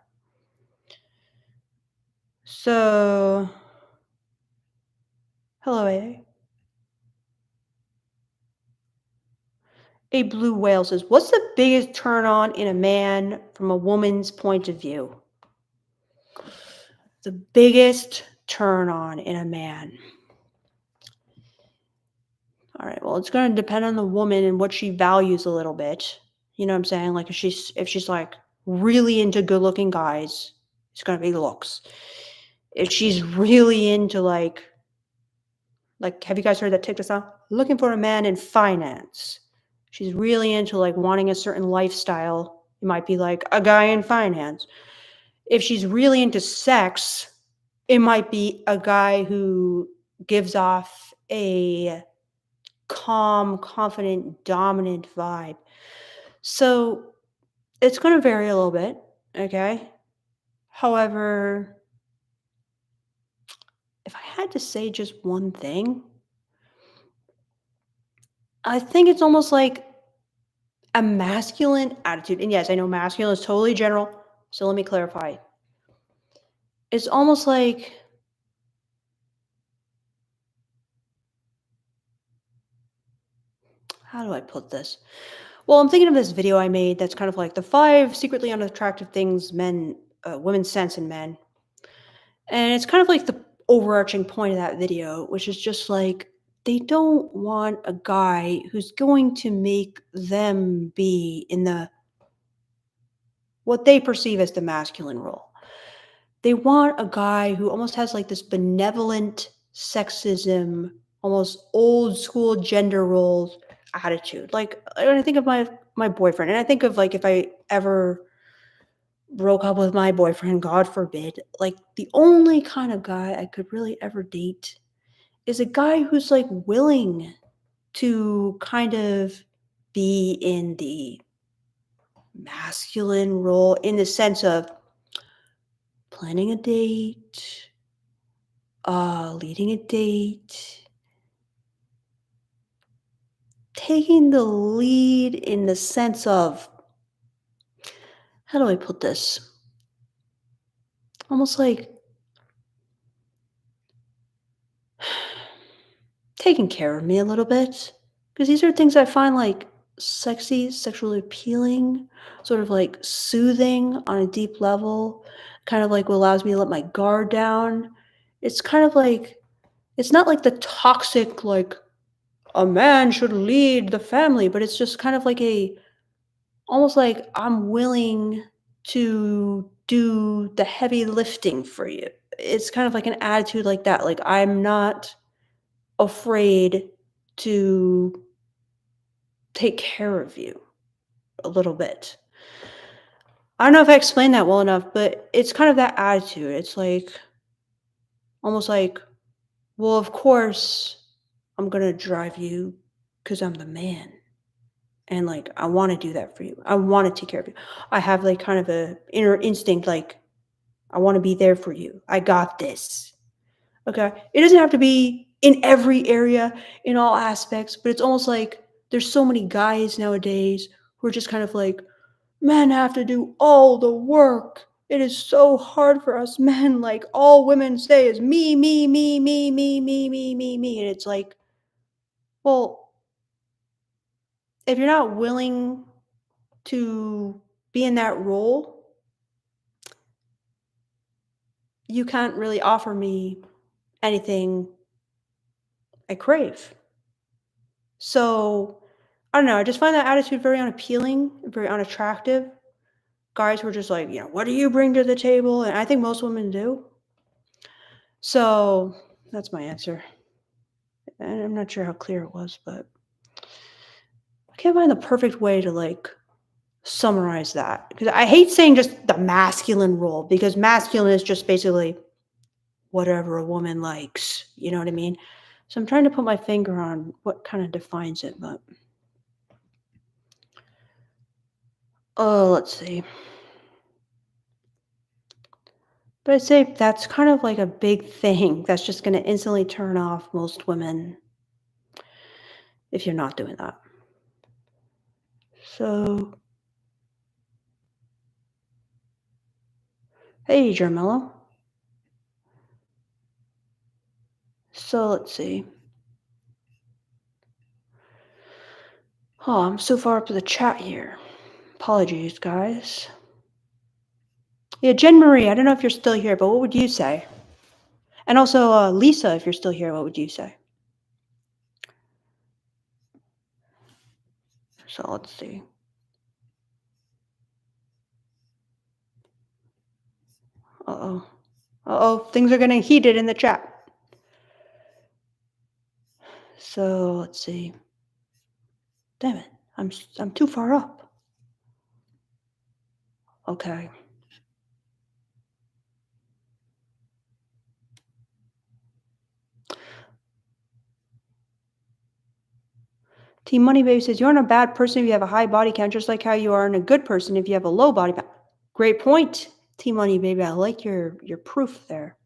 So, hello, AA. A blue whale says, "What's the biggest turn on in a man from a woman's point of view?" The biggest turn on in a man. All right. Well, it's going to depend on the woman and what she values a little bit. You know what I'm saying? Like if she's like really into good-looking guys, it's going to be looks. If she's really into like have you guys heard that TikTok song? Looking for a man in finance. She's really into like wanting a certain lifestyle. It might be like a guy in finance. If she's really into sex, it might be a guy who gives off a calm, confident, dominant vibe. So it's going to vary a little bit. Okay. However, if I had to say just one thing, I think it's almost like a masculine attitude. And yes, I know masculine is totally general. So let me clarify. It's almost like, how do I put this? Well, I'm thinking of this video I made that's kind of like the 5 secretly unattractive things women sense in men. And it's kind of like the overarching point of that video, which is just like they don't want a guy who's going to make them be in the what they perceive as the masculine role. They want a guy who almost has like this benevolent sexism, almost old school gender roles attitude. Like when I think of my boyfriend, and I think of like if I ever broke up with my boyfriend, God forbid, like the only kind of guy I could really ever date is a guy who's like willing to kind of be in the masculine role in the sense of planning a date, leading a date, taking the lead in the sense of, how do I put this? Almost like taking care of me a little bit. Because these are things I find like sexy, sexually appealing, sort of like soothing on a deep level, kind of like what allows me to let my guard down. It's kind of like, it's not like the toxic, like a man should lead the family, but it's just kind of like almost like I'm willing to do the heavy lifting for you. It's kind of like an attitude like that. Like I'm not afraid to take care of you a little bit. I don't know if I explained that well enough, but it's kind of that attitude. It's like almost like, well, of course, I'm going to drive you because I'm the man. And like, I want to do that for you. I want to take care of you. I have like kind of a inner instinct, like, I want to be there for you. I got this. Okay. It doesn't have to be in every area, in all aspects, but it's almost like there's so many guys nowadays who are just kind of like, men have to do all the work. It is so hard for us men. Like all women say is me, me, me, me, me, me, me, me, me. And it's like, well, if you're not willing to be in that role, you can't really offer me anything I crave. So I don't know. I just find that attitude very unappealing, very unattractive. Guys were just like, what do you bring to the table? And I think most women do. So that's my answer. And I'm not sure how clear it was, but I can't find the perfect way to like summarize that because I hate saying just the masculine role because masculine is just basically whatever a woman likes. You know what I mean? So I'm trying to put my finger on what kind of defines it, but Oh, let's see. But I'd say that's kind of like a big thing that's just gonna instantly turn off most women if you're not doing that. So, hey, Jermello. So let's see. Oh, I'm so far up to the chat here. Apologies, guys. Yeah, Jen Marie, I don't know if you're still here, but what would you say? And also, Lisa, if you're still here, what would you say? So let's see. Uh-oh. Uh-oh, things are getting heated in the chat. So let's see. Damn it. I'm too far up. Okay. Team Money Baby says you're not a bad person if you have a high body count, just like how you aren't a good person if you have a low body count. Great point, Team Money Baby. I like your proof there.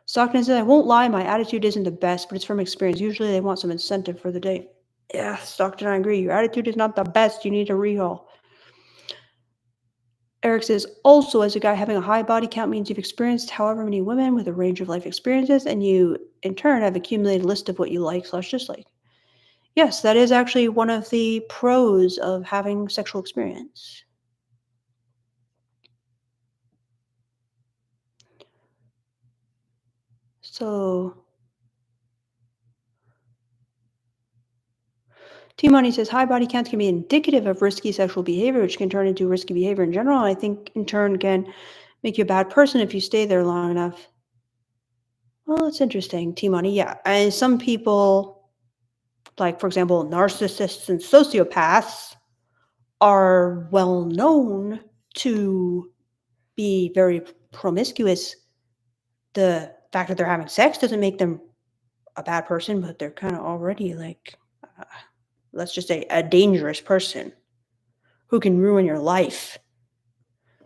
Stockton says, I won't lie, my attitude isn't the best, but it's from experience. Usually they want some incentive for the date. Yeah, Stockton, I agree. Your attitude is not the best. You need a rehaul. Eric says, also, as a guy, having a high body count means you've experienced however many women with a range of life experiences, and you, in turn, have accumulated a list of what you like/dislike. Yes, that is actually one of the pros of having sexual experience. So, T-Money says high body counts can be indicative of risky sexual behavior, which can turn into risky behavior in general. I think, in turn, can make you a bad person if you stay there long enough. Well, that's interesting, T-Money. Yeah, and some people, like, for example, narcissists and sociopaths, are well known to be very promiscuous. The fact that they're having sex doesn't make them a bad person, but they're kind of already like, uh, let's just say, a dangerous person who can ruin your life.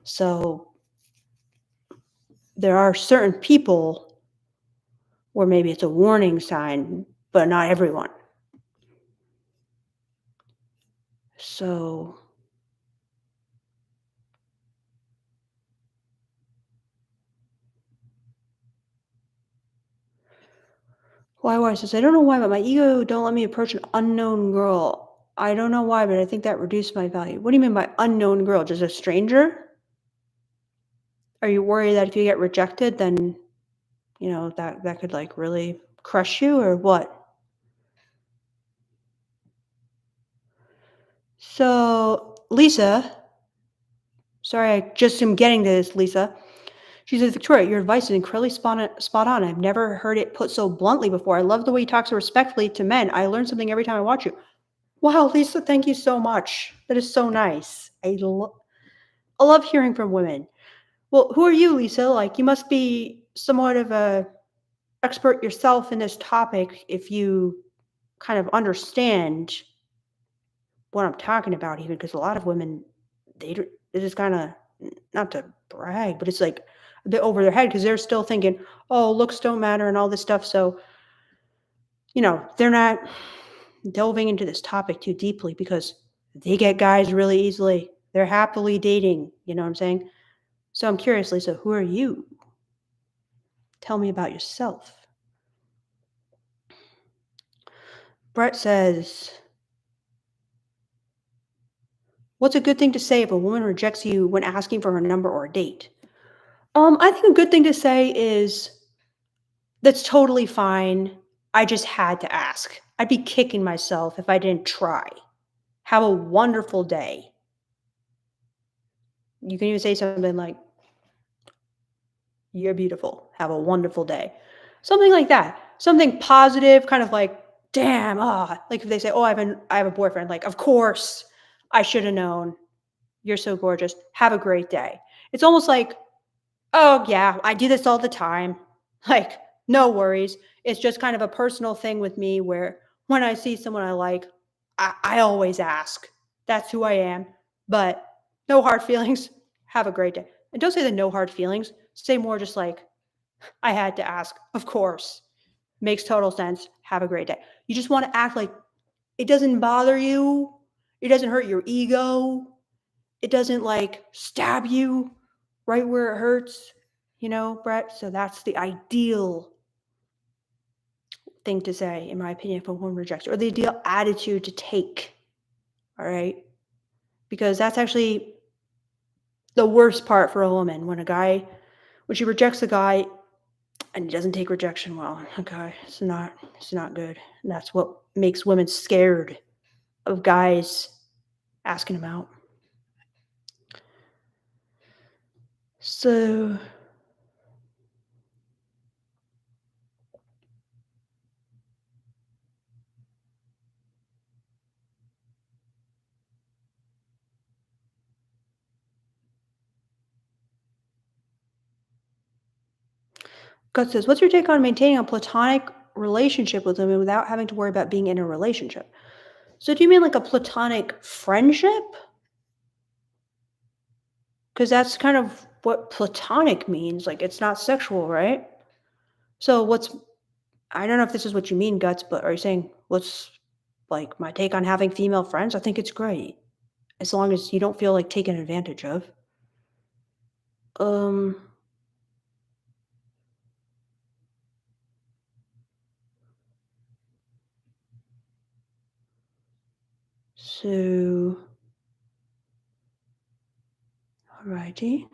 So there are certain people where maybe it's a warning sign, but not everyone. So why says, I don't know why, but my ego don't let me approach an unknown girl. I don't know why, but I think that reduced my value. What do you mean by unknown girl? Just a stranger? Are you worried that if you get rejected, then that could like really crush you or what? So Lisa, sorry, I just am getting to this, Lisa. She says, Victoria, your advice is incredibly spot on. I've never heard it put so bluntly before. I love the way you talk so respectfully to men. I learn something every time I watch you. Wow, Lisa, thank you so much. That is so nice. I love hearing from women. Well, who are you, Lisa? Like, you must be somewhat of a expert yourself in this topic if you kind of understand what I'm talking about, even because a lot of women, they just kind of, not to brag, but it's like a bit over their head because they're still thinking, oh, looks don't matter and all this stuff. So, they're not delving into this topic too deeply because they get guys really easily. They're happily dating. You know what I'm saying? So I'm curious, Lisa, who are you? Tell me about yourself. Brett says, what's a good thing to say if a woman rejects you when asking for her number or a date? I think a good thing to say is, that's totally fine. I just had to ask. I'd be kicking myself if I didn't try. Have a wonderful day. You can even say something like, you're beautiful. Have a wonderful day. Something like that. Something positive, kind of like, damn, like if they say, oh, I have a boyfriend, like, of course, I should have known. You're so gorgeous. Have a great day. It's almost like, oh, yeah, I do this all the time. Like, no worries. It's just kind of a personal thing with me where when I see someone I like, I always ask. That's who I am. But no hard feelings. Have a great day. And don't say the no hard feelings. Say more just like, I had to ask. Of course. Makes total sense. Have a great day. You just want to act like it doesn't bother you. It doesn't hurt your ego. It doesn't like stab you right where it hurts, Brett. So that's the ideal thing to say, in my opinion, if a woman rejects you, or the ideal attitude to take. All right. Because that's actually the worst part for a woman when she rejects a guy and he doesn't take rejection well. Okay. It's not good. And that's what makes women scared of guys asking them out. So God says, what's your take on maintaining a platonic relationship with women without having to worry about being in a relationship? So do you mean like a platonic friendship? Because that's kind of what platonic means. Like it's not sexual, right? So I don't know if this is what you mean, Guts, but are you saying what's like my take on having female friends? I think it's great. As long as you don't feel like taken advantage of. Um, so, alrighty.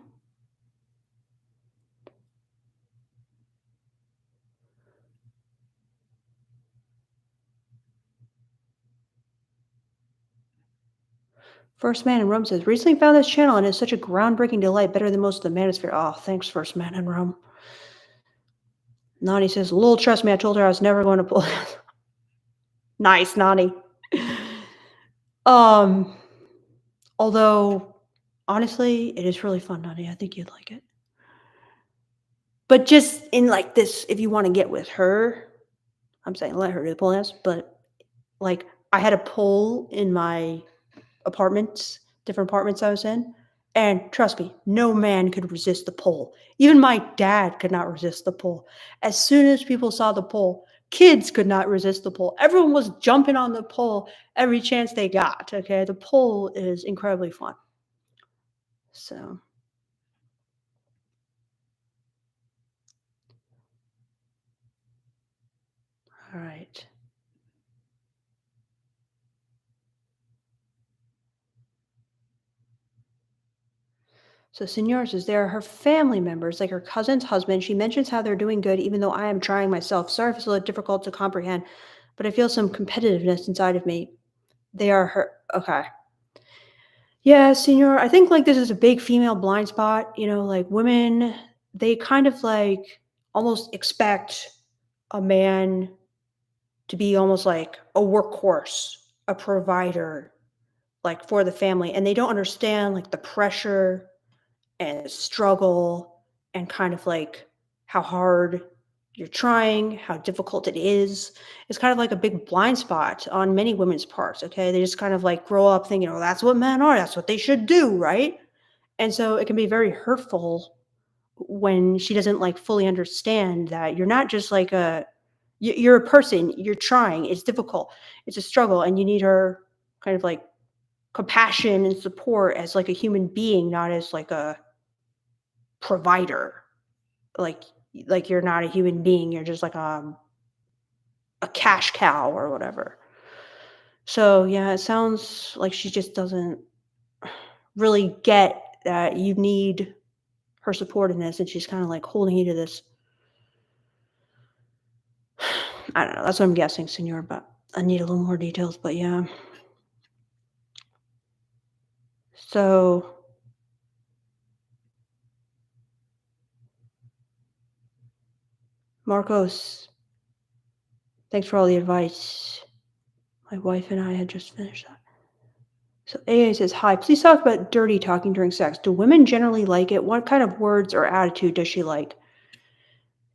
First Man in Rome says, recently found this channel and it's such a groundbreaking delight, better than most of the Manosphere. Oh, thanks, First Man in Rome. Nani says, lol, trust me, I told her I was never going to pull. Nice, Nani. Um, although, honestly, it is really fun, Nani. I think you'd like it. But just in like this, if you want to get with her, I'm saying let her do the pole dance, but like I had a pole in my different apartments I was in, and trust me, no man could resist the pole. Even my dad could not resist the pole. As soon as people saw the pole, kids could not resist the pole. Everyone was jumping on the pole every chance they got. Okay, the pole is incredibly fun. So, all right. So Senor says they are her family members, like her cousin's husband. She mentions how they're doing good, even though I am trying myself. Sorry if it's a little difficult to comprehend, but I feel some competitiveness inside of me. They are her. Okay. Yeah, Senor, I think like this is a big female blind spot. Like women, they kind of like almost expect a man to be almost like a workhorse, a provider, like for the family. And they don't understand like the pressure and struggle and kind of like how hard you're trying, how difficult it is. It's kind of like a big blind spot on many women's parts. Okay. They just kind of like grow up thinking, oh, that's what men are. That's what they should do. Right. And so it can be very hurtful when she doesn't like fully understand that you're not just like you're a person, you're trying, it's difficult, it's a struggle, and you need her kind of like compassion and support as like a human being, not as like a provider. Like like you're not a human being, you're just like a cash cow or whatever. So, yeah, it sounds like she just doesn't really get that you need her support in this, and she's kinda, like, holding you to this. I don't know, that's what I'm guessing, Senor, but I need a little more details, but yeah. So, Marcos, thanks for all the advice. My wife and I had just finished that. So AA says, hi, please talk about dirty talking during sex. Do women generally like it? What kind of words or attitude does she like?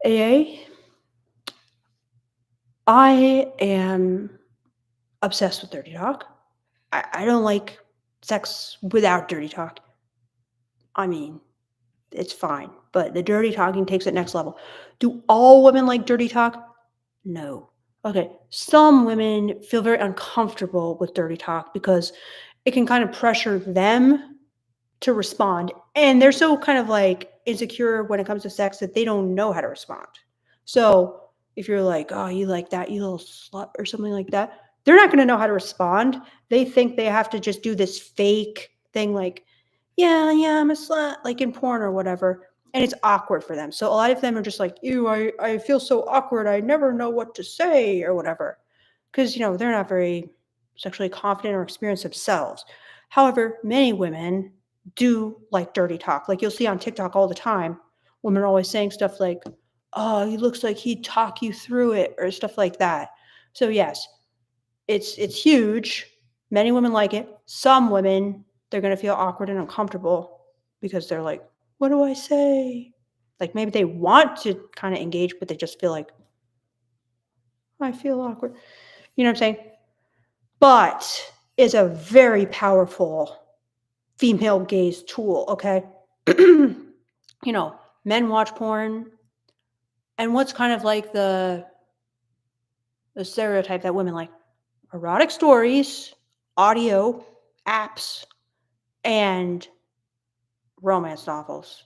AA, I am obsessed with dirty talk. I don't like sex without dirty talk. I mean, it's fine, but the dirty talking takes it next level. Do all women like dirty talk? No. Okay, some women feel very uncomfortable with dirty talk because it can kind of pressure them to respond, and they're so kind of, like, insecure when it comes to sex that they don't know how to respond. So, if you're like, "Oh, you like that, you little slut," or something like that, they're not gonna know how to respond. They think they have to just do this fake thing like, "Yeah, yeah, I'm a slut," like in porn or whatever, and it's awkward for them. So, a lot of them are just like, "Ew, I feel so awkward, I never know what to say," or whatever, because they're not very sexually confident or experienced themselves. However, many women do like dirty talk. Like you'll see on TikTok all the time, women are always saying stuff like, "Oh, he looks like he'd talk you through it," or stuff like that. So yes, it's huge. Many women like it. Some women, they're gonna feel awkward and uncomfortable because they're like, "What do I say?" Like maybe they want to kind of engage, but they just feel like, "I feel awkward." You know what I'm saying? But it's a very powerful female gaze tool, okay? Men watch porn, and what's kind of like the stereotype that women like? Erotic stories, audio, apps, and romance novels.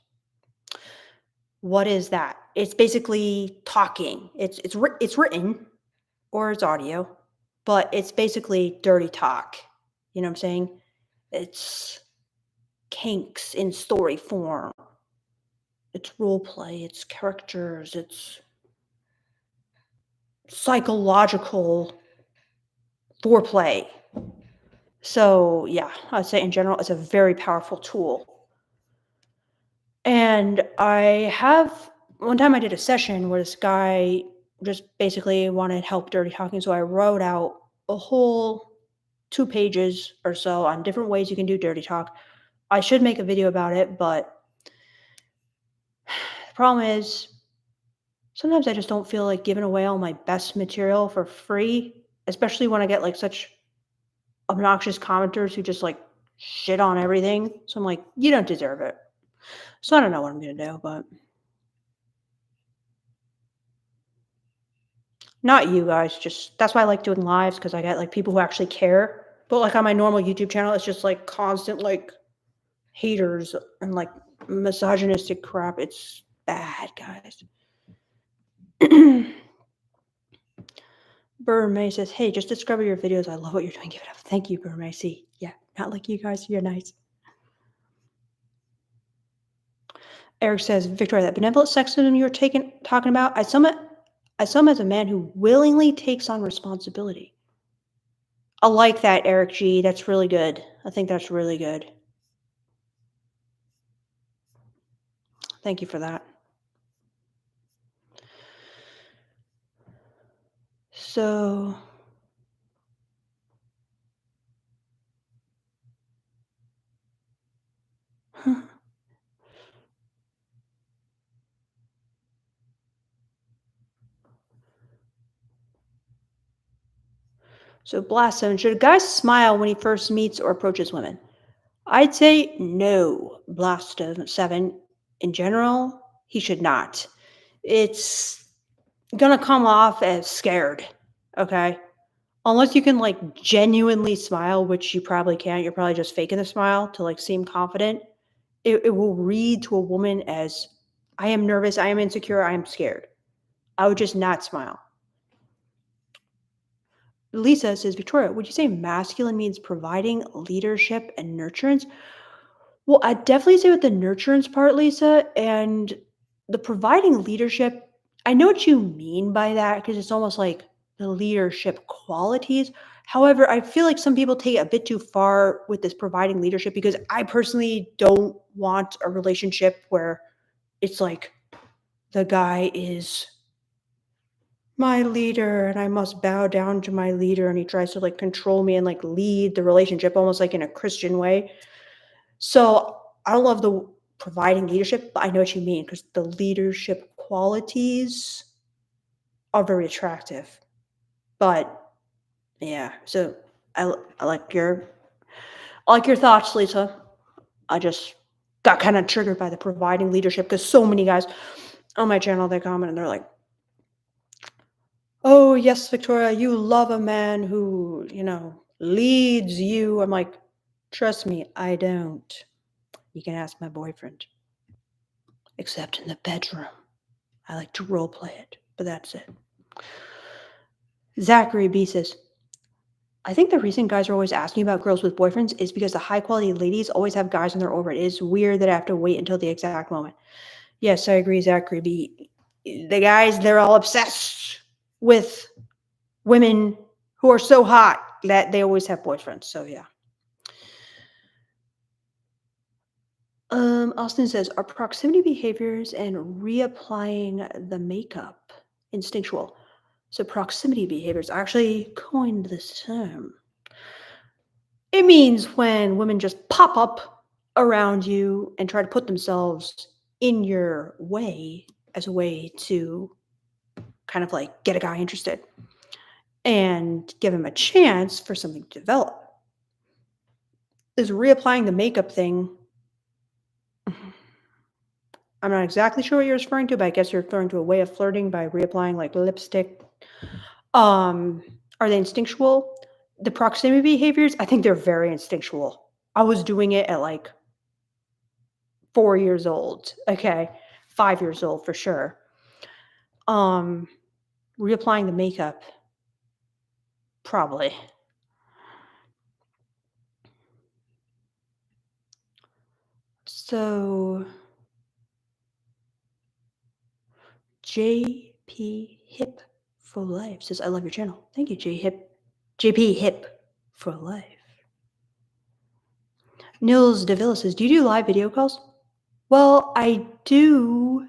What is that? It's basically talking. It's written or it's audio, but it's basically dirty talk. You know what I'm saying? It's kinks in story form. It's role play, it's characters, it's psychological foreplay. So, yeah, I'd say in general, it's a very powerful tool. And I have one time I did a session where this guy just basically wanted help dirty talking. So I wrote out a whole 2 pages or so on different ways you can do dirty talk. I should make a video about it, but the problem is sometimes I just don't feel like giving away all my best material for free, especially when I get like such obnoxious commenters who just like shit on everything. So I'm like, you don't deserve it. So I don't know what I'm gonna do, but not you guys. Just that's why I like doing lives because I get like people who actually care. But like on my normal YouTube channel, it's just like constant like haters and like misogynistic crap. It's bad, guys. Burmay says, "Hey, just discover your videos. I love what you're doing. Give it up. Thank you, Burmay. See, yeah, not like you guys. You're nice." Eric says, "Victoria, that benevolent sexism you were talking about, I saw him as a man who willingly takes on responsibility." I like that, Eric G. That's really good. I think that's really good. Thank you for that. So, so blast zone. Should a guy smile when he first meets or approaches women? I'd say no. Blast zone 7. In general, he should not. It's gonna come off as scared. Okay. Unless you can like genuinely smile, which you probably can't. You're probably just faking the smile to like seem confident. It will read to a woman as I am nervous, I am insecure, I am scared. I would just not smile. Lisa says, Victoria, would you say masculine means providing leadership and nurturance? Well, I definitely say with the nurturance part, Lisa, and the providing leadership. I know what you mean by that because it's almost like the leadership qualities. However, I feel like some people take it a bit too far with this providing leadership because I personally don't want a relationship where it's like the guy is my leader and I must bow down to my leader and he tries to like control me and like lead the relationship almost like in a Christian way. So I don't love the providing leadership, but I know what you mean because the leadership qualities are very attractive. But Yeah. So I like your thoughts, Lisa. I just got kind of triggered by the providing leadership because so many guys on my channel they comment and they're like, "Oh yes, Victoria, you love a man who leads you." I'm like, "Trust me, I don't. You can ask my boyfriend. Except in the bedroom, I like to role play it, but that's it." Zachary B says, I think the reason guys are always asking about girls with boyfriends is because the high quality ladies always have guys when they're over. It is weird that I have to wait until the exact moment. Yes, I agree, Zachary B. The guys, they're all obsessed with women who are so hot that they always have boyfriends. So yeah. Austin says, are proximity behaviors and reapplying the makeup instinctual? So proximity behaviors, I actually coined this term. It means when women just pop up around you and try to put themselves in your way as a way to kind of like get a guy interested and give him a chance for something to develop. Is reapplying the makeup thing. I'm not exactly sure what you're referring to, but I guess you're referring to a way of flirting by reapplying like lipstick. Um, are they instinctual? The proximity behaviors, I think they're very instinctual. I was doing it at like 4 years old. Okay. 5 years old for sure. Um, reapplying the makeup, probably. So JP Hip for Life says, I love your channel. Thank you, JP Hip for Life. Nils DeVilla says, do you do live video calls? Well, I do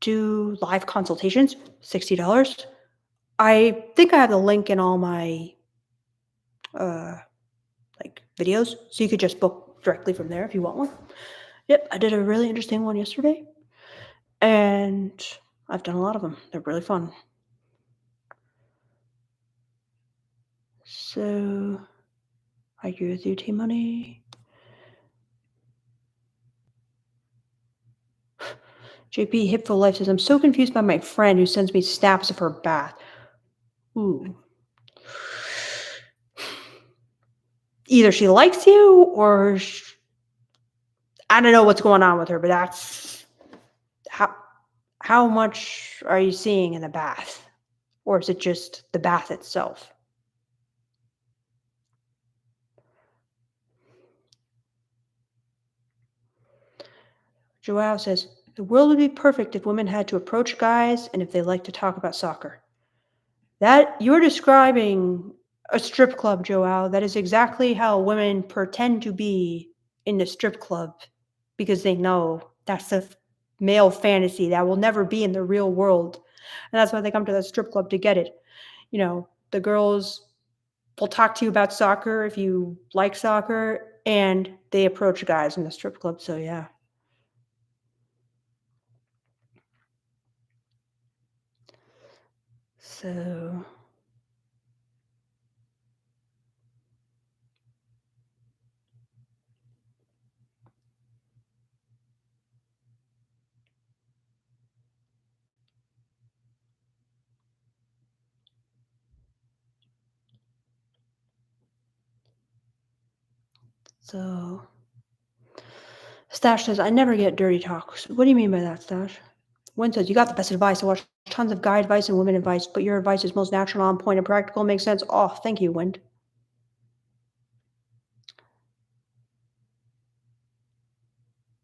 live consultations, $60. I think I have the link in all my like videos, so you could just book directly from there if you want one. Yep, I did a really interesting one yesterday, and I've done a lot of them. They're really fun. So I agree with you, T-Money. JP Hipful Life says, I'm so confused by my friend who sends me snaps of her bath. Ooh. Either she likes you or I don't know what's going on with her, but that's how much are you seeing in the bath? Or is it just the bath itself? Joao says, the world would be perfect if women had to approach guys and if they like to talk about soccer. That you're describing a strip club, Joao. That is exactly how women pretend to be in the strip club because they know that's a male fantasy that will never be in the real world. And that's why they come to the strip club to get it. The girls will talk to you about soccer if you like soccer, and they approach guys in the strip club. So, yeah. So, Stash says, I never get dirty talks. What do you mean by that, Stash? Wynn says, you got the best advice. I watch tons of guy advice and women advice, but your advice is most natural, on point, and practical. Makes sense. Oh, thank you, Wind.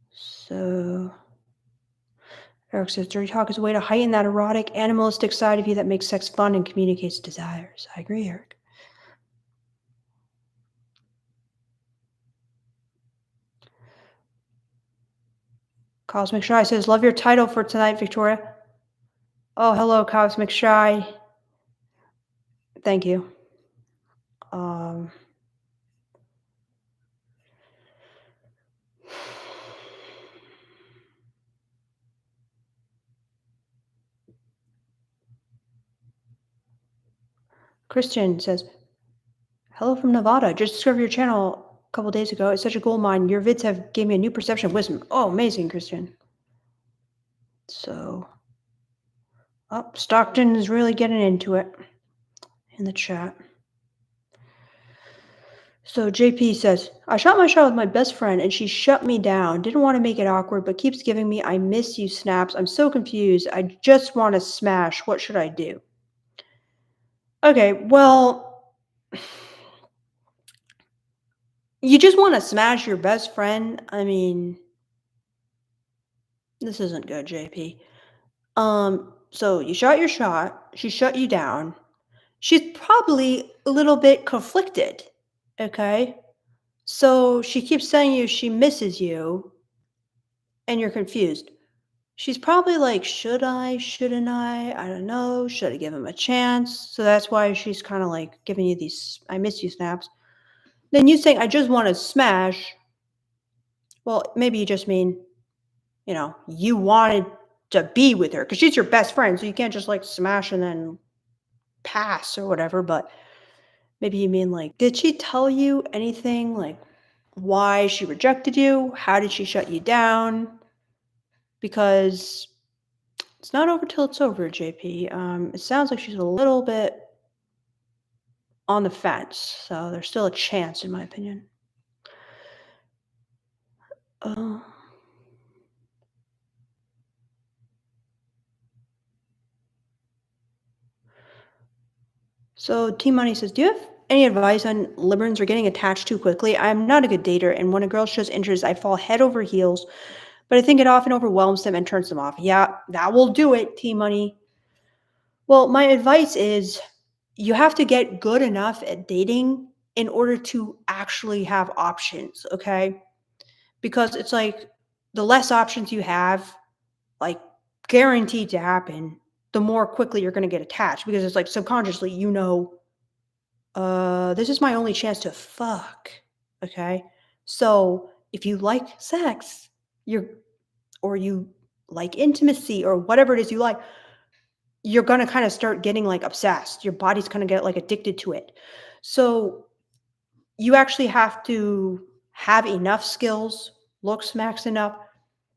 So, Eric says, dirty talk is a way to heighten that erotic, animalistic side of you that makes sex fun and communicates desires. I agree, Eric. Cosmic Shy says, love your title for tonight, Victoria. Oh, hello, Cosmic Shy. Thank you. Christian says, Hello from Nevada. Just discovered your channel a couple days ago. It's such a gold mine. Your vids have gave me a new perception of wisdom. Oh, amazing, Christian. So, Stockton is really getting into it in the chat. So JP says, I shot my shot with my best friend and she shut me down. Didn't want to make it awkward, but keeps giving me I miss you snaps. I'm so confused. I just want to smash. What should I do? Okay, well, you just want to smash your best friend? I mean, this isn't good, JP. So you shot your shot, she shut you down. She's probably a little bit conflicted, okay? So she keeps telling you she misses you and you're confused. She's probably like, should I? Shouldn't I? I don't know. Should I give him a chance? So that's why she's kind of like giving you these I miss you snaps. Then you saying, I just want to smash. Well, maybe you just mean, you wanted to be with her because she's your best friend. So you can't just like smash and then pass or whatever. But maybe you mean like, did she tell you anything like why she rejected you? How did she shut you down? Because it's not over till it's over, JP. It sounds like she's a little bit on the fence, so there's still a chance, in my opinion. Uh, so Team Money says, do you have any advice on liberals or getting attached too quickly? I'm not a good dater, and when a girl shows interest, I fall head over heels, but I think it often overwhelms them and turns them off. Yeah, that will do it, Team Money. Well, my advice is you have to get good enough at dating in order to actually have options, okay? Because it's like the less options you have, like guaranteed to happen, the more quickly you're going to get attached because it's like subconsciously, this is my only chance to fuck. Okay. So if you like sex, or you like intimacy or whatever it is you like, you're going to kind of start getting like obsessed. Your body's going to get like addicted to it. So you actually have to have enough skills, look smacks enough,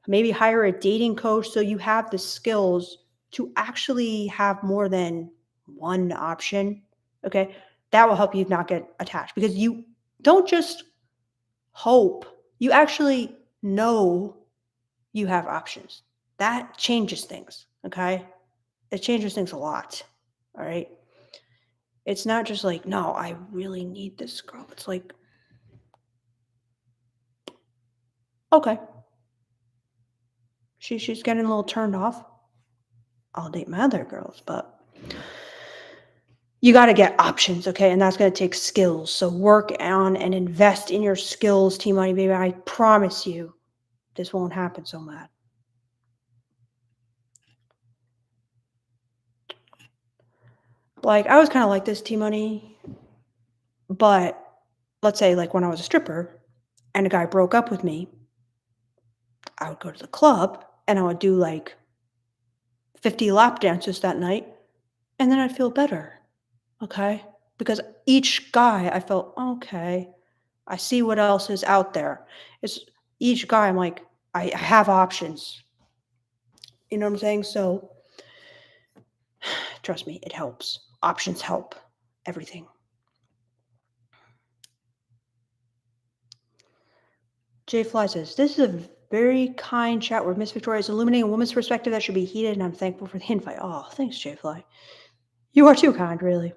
maybe hire a dating coach so you have the skills to actually have more than one option. Okay. That will help you not get attached because you don't just hope, you actually know you have options. That changes things. Okay. It changes things a lot. All right. It's not just like, no, I really need this girl. It's like, okay, she's getting a little turned off. I'll date my other girls, but you got to get options, okay? And that's going to take skills. So work on and invest in your skills, Team Money Baby. I promise you, this won't happen so bad. Like, I was kind of like this, Team Money, but let's say, like, when I was a stripper and a guy broke up with me, I would go to the club and I would do like 50 lap dances that night, and then I'd feel better, okay? Because each guy, I felt, okay, I see what else is out there. It's each guy, I'm like, I have options. You know what I'm saying? So trust me, it helps. Options help everything. Jay Fly says, this is a very kind chat where Miss Victoria is illuminating a woman's perspective that should be heated, and I'm thankful for the invite. Oh, thanks, Jay Fly. You are too kind, really.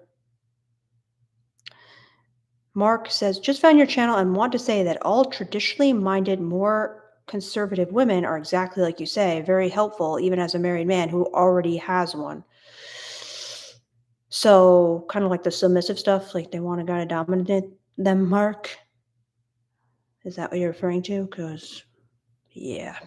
Mark says, just found your channel and want to say that all traditionally minded, more conservative women are exactly like you say, very helpful, even as a married man who already has one. So, kind of like the submissive stuff, like they want a guy to dominate them, Mark. Is that what you're referring to? Because, yeah.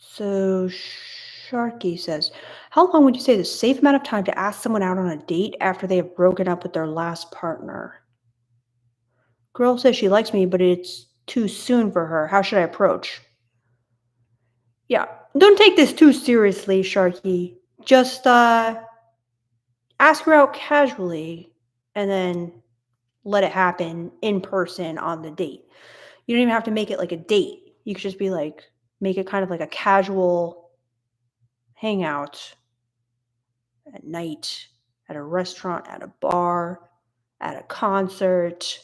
So, Sharky says, how long would you say is a safe amount of time to ask someone out on a date after they have broken up with their last partner? Girl says she likes me, but it's too soon for her. How should I approach? Yeah, don't take this too seriously, Sharky. Just ask her out casually and then let it happen in person on the date. You don't even have to make it like a date. You could just be like, make it kind of like a casual hangout at night, at a restaurant, at a bar, at a concert.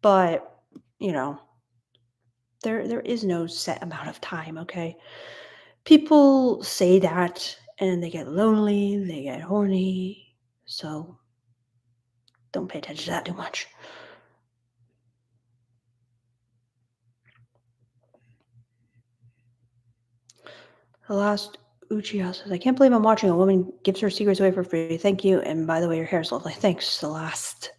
But, you know, there is no set amount of time, okay? People say that and they get lonely, they get horny. So don't pay attention to that too much. The last Uchiha says, I can't believe I'm watching a woman gives her secrets away for free. Thank you. And by the way, your hair is lovely. Thanks, the last.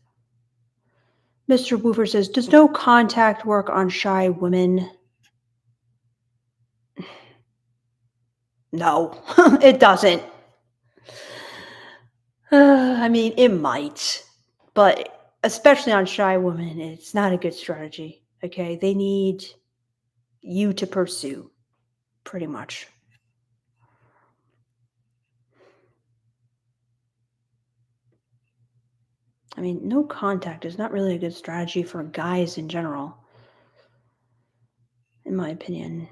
Mr. Woofer says, does no contact work on shy women? No, it doesn't. I mean, it might, but especially on shy women, it's not a good strategy. Okay, they need you to pursue, pretty much. I mean, no contact is not really a good strategy for guys in general, in my opinion.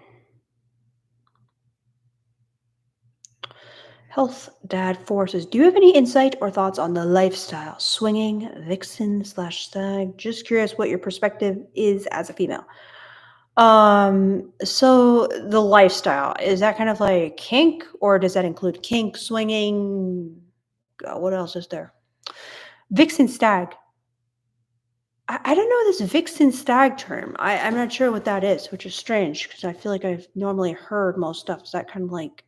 Health Dad forces. Do you have any insight or thoughts on the lifestyle? Swinging, vixen slash stag. Just curious what your perspective is as a female. So the lifestyle, is that kind of like kink, or does that include kink, swinging? What else is there? Vixen stag. I don't know this vixen stag term. I'm not sure what that is, which is strange because I feel like I've normally heard most stuff. Is that kind of like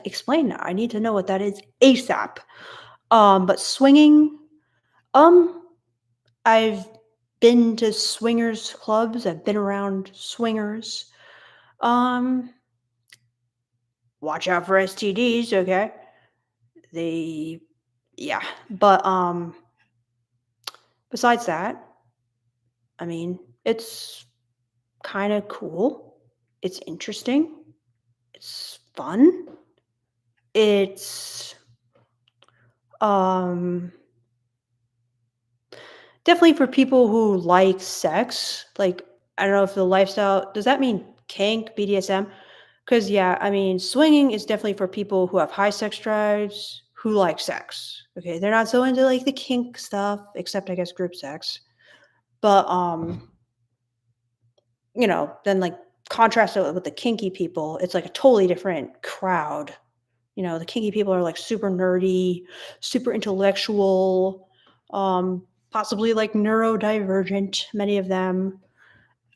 explain that? I need to know what that is ASAP. But swinging, um, I've been to swingers clubs. I've been around swingers. Um, watch out for STDs, okay? They yeah, but, besides that, I mean, it's kinda cool. It's interesting. It's fun. It's, um, definitely for people who like sex, like, I don't know if the lifestyle does that mean kink, BDSM? Because yeah, I mean, swinging is definitely for people who have high sex drives, who like sex. Okay, they're not so into like the kink stuff, except I guess group sex. But then like contrast it with the kinky people, it's like a totally different crowd. The kinky people are like super nerdy, super intellectual, possibly like neurodivergent, many of them,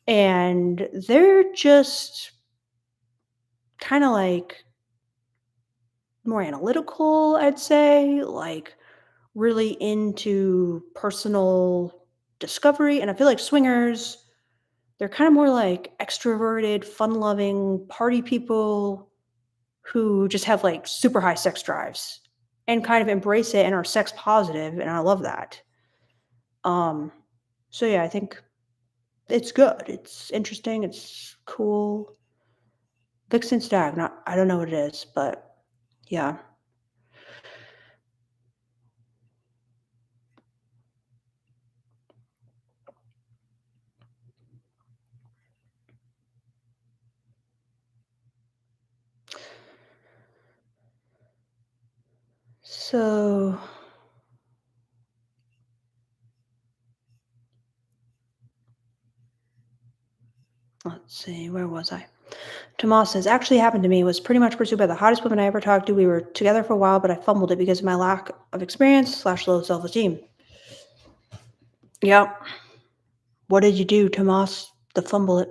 and they're just kind of like more analytical, I'd say, like really into personal discovery. And I feel like swingers, they're kind of more like extroverted, fun loving party people who just have like super high sex drives and kind of embrace it and are sex positive. And I love that. Um, so yeah, I think it's good. It's interesting. It's cool. Vixen Stag, not I don't know what it is, but yeah. So let's see, where was I? Tomas says, actually happened to me. Was pretty much pursued by the hottest woman I ever talked to. We were together for a while, but I fumbled it because of my lack of experience slash low self esteem. Yep. What did you do, Tomas, to fumble it?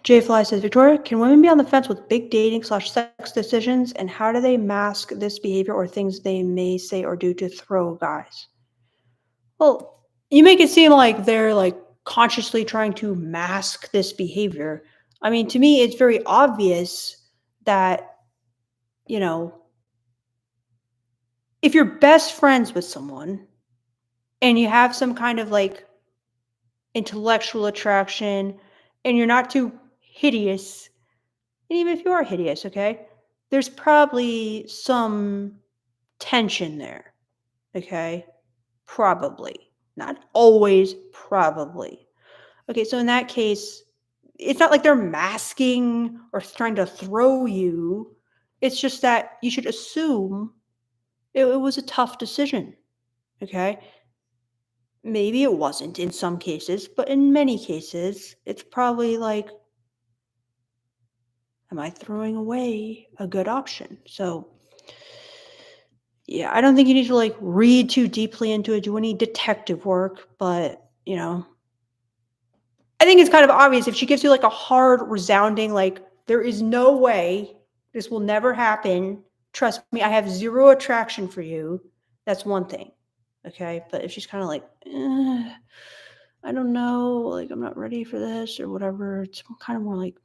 Jay Fly says, Victoria, can women be on the fence with big dating slash sex decisions, and how do they mask this behavior or things they may say or do to throw guys? Well, you make it seem like they're like consciously trying to mask this behavior. I mean, to me, it's very obvious that, you know, if you're best friends with someone and you have some kind of like intellectual attraction and you're not too hideous, and even if you are hideous, okay, there's probably some tension there, okay? Probably. Not always, probably. Okay, so in that case, it's not like they're masking or trying to throw you. It's just that you should assume it was a tough decision, okay? Maybe it wasn't in some cases, but in many cases, it's probably like, am I throwing away a good option? So, yeah, I don't think you need to like read too deeply into it, do any detective work, but I think it's kind of obvious if she gives you like a hard, resounding, like, there is no way this will never happen. Trust me, I have zero attraction for you. That's one thing. Okay. But if she's kind of like, I don't know, like, I'm not ready for this or whatever, it's kind of more like,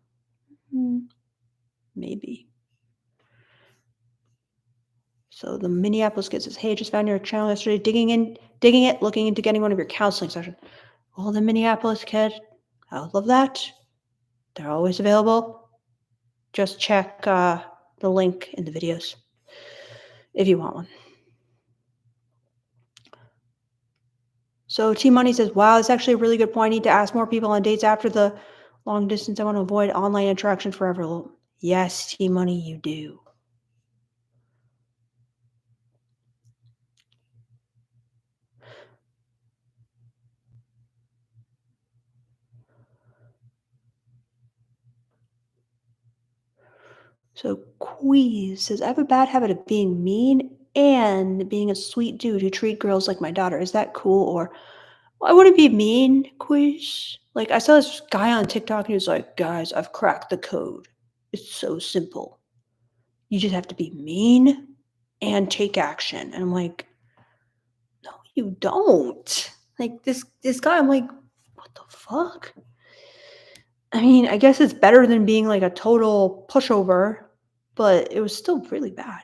"Hmm, maybe." So the Minneapolis kid says, "Hey, I just found your channel yesterday, digging it, looking into getting one of your counseling sessions." Well, the Minneapolis kid, I would love that. They're always available. Just check the link in the videos if you want one. So T Money says, "Wow, that's actually a really good point. I need to ask more people on dates after the long distance. I want to avoid online interaction forever." Well, yes, T Money, you do. So Queeze says, "I have a bad habit of being mean and being a sweet dude who treat girls like my daughter. Is that cool? Or I wouldn't be mean, Quiz. Like, I saw this guy on TikTok and he was like, guys, I've cracked the code. It's so simple. You just have to be mean and take action." And I'm like, no, you don't. Like this guy, I'm like, what the fuck? I mean, I guess it's better than being like a total pushover, but it was still really bad.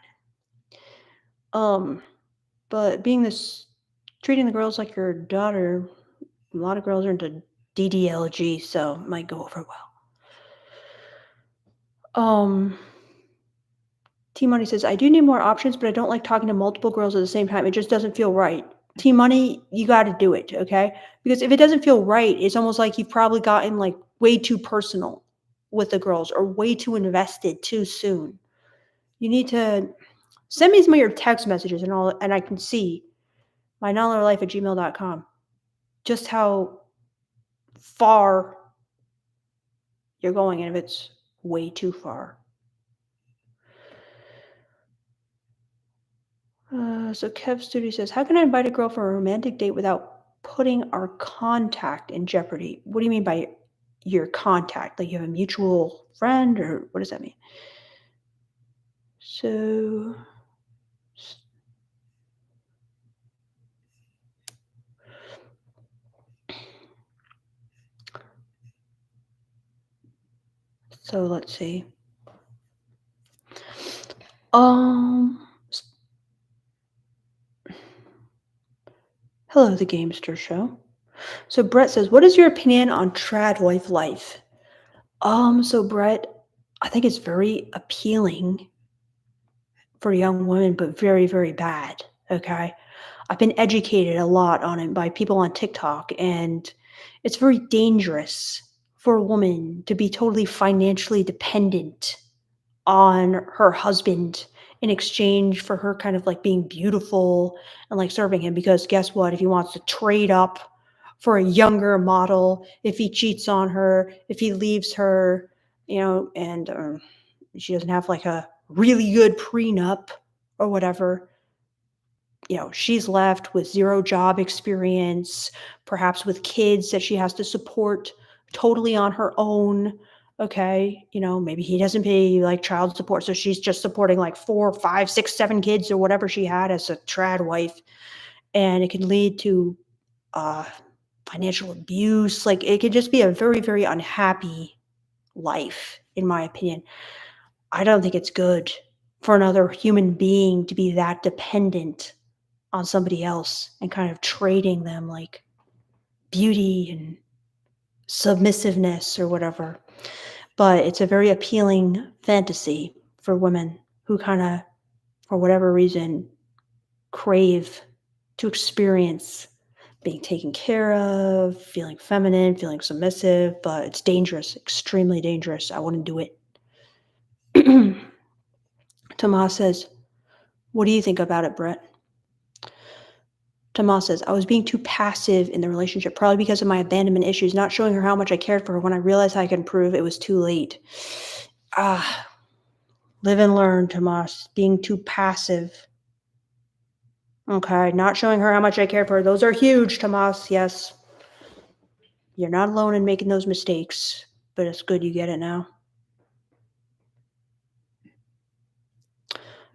Um, but being this treating the girls like your daughter, a lot of girls are into DDLG, so it might go over well. Um, T Money says, "I do need more options, but I don't like talking to multiple girls at the same time. It just doesn't feel right." T Money, you got to do it, okay? Because if it doesn't feel right, it's almost like you've probably gotten like way too personal with the girls or way too invested too soon. You need to send me some of your text messages and all, and I can see my life@gmail.com just how far you're going and if it's way too far. So Kev Studi says, "How can I invite a girl for a romantic date without putting our contact in jeopardy?" What do you mean by your contact? Like you have a mutual friend, or what does that mean? So, so let's see. S- Hello, the Gamester Show. So Brett says, "What is your opinion on trad wife life?" So Brett, I think it's very appealing for young women, but very, very bad. Okay. I've been educated a lot on it by people on TikTok, and it's very dangerous for a woman to be totally financially dependent on her husband in exchange for her kind of like being beautiful and like serving him. Because guess what? If he wants to trade up for a younger model, if he cheats on her, if he leaves her, and she doesn't have like a really good prenup or whatever, she's left with zero job experience, perhaps with kids that she has to support totally on her own. Okay. Maybe he doesn't pay like child support. So she's just supporting like 4, 5, 6, 7 kids or whatever she had as a trad wife. And it can lead to uh, financial abuse. Like it could just be a very, very unhappy life, in my opinion. I don't think it's good for another human being to be that dependent on somebody else and kind of trading them like beauty and submissiveness or whatever. but it's a very appealing fantasy for women who kind of, for whatever reason, crave to experience being taken care of, feeling feminine, feeling submissive, but it's dangerous, extremely dangerous. I wouldn't do it. Tomas says, "What do you think about it, Brett?" Tomas says, "I was being too passive in the relationship, probably because of my abandonment issues, not showing her how much I cared for her. When I realized I could improve, it was too late." Ah, live and learn, Tomas. Being too passive. Okay, not showing her how much I cared for her. Those are huge, Tomas. Yes. You're not alone in making those mistakes, but it's good you get it now.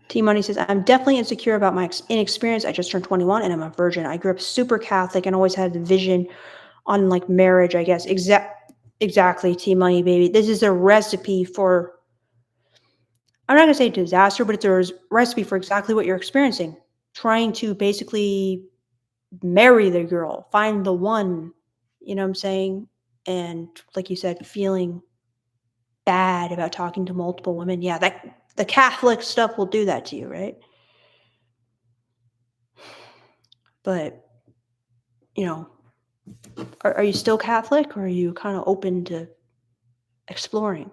T Money says, "I'm definitely insecure about my inexperience. I just turned 21 and I'm a virgin. I grew up super Catholic and always had the vision on like marriage, I guess." Exactly, T Money, baby. This is a recipe for, I'm not going to say disaster, but it's a recipe for exactly what you're experiencing. Trying to basically marry the girl, find the one, you know what I'm saying? And like you said, feeling bad about talking to multiple women. Yeah, that the Catholic stuff will do that to you, right? But, you know, are you still Catholic or are you kind of open to exploring?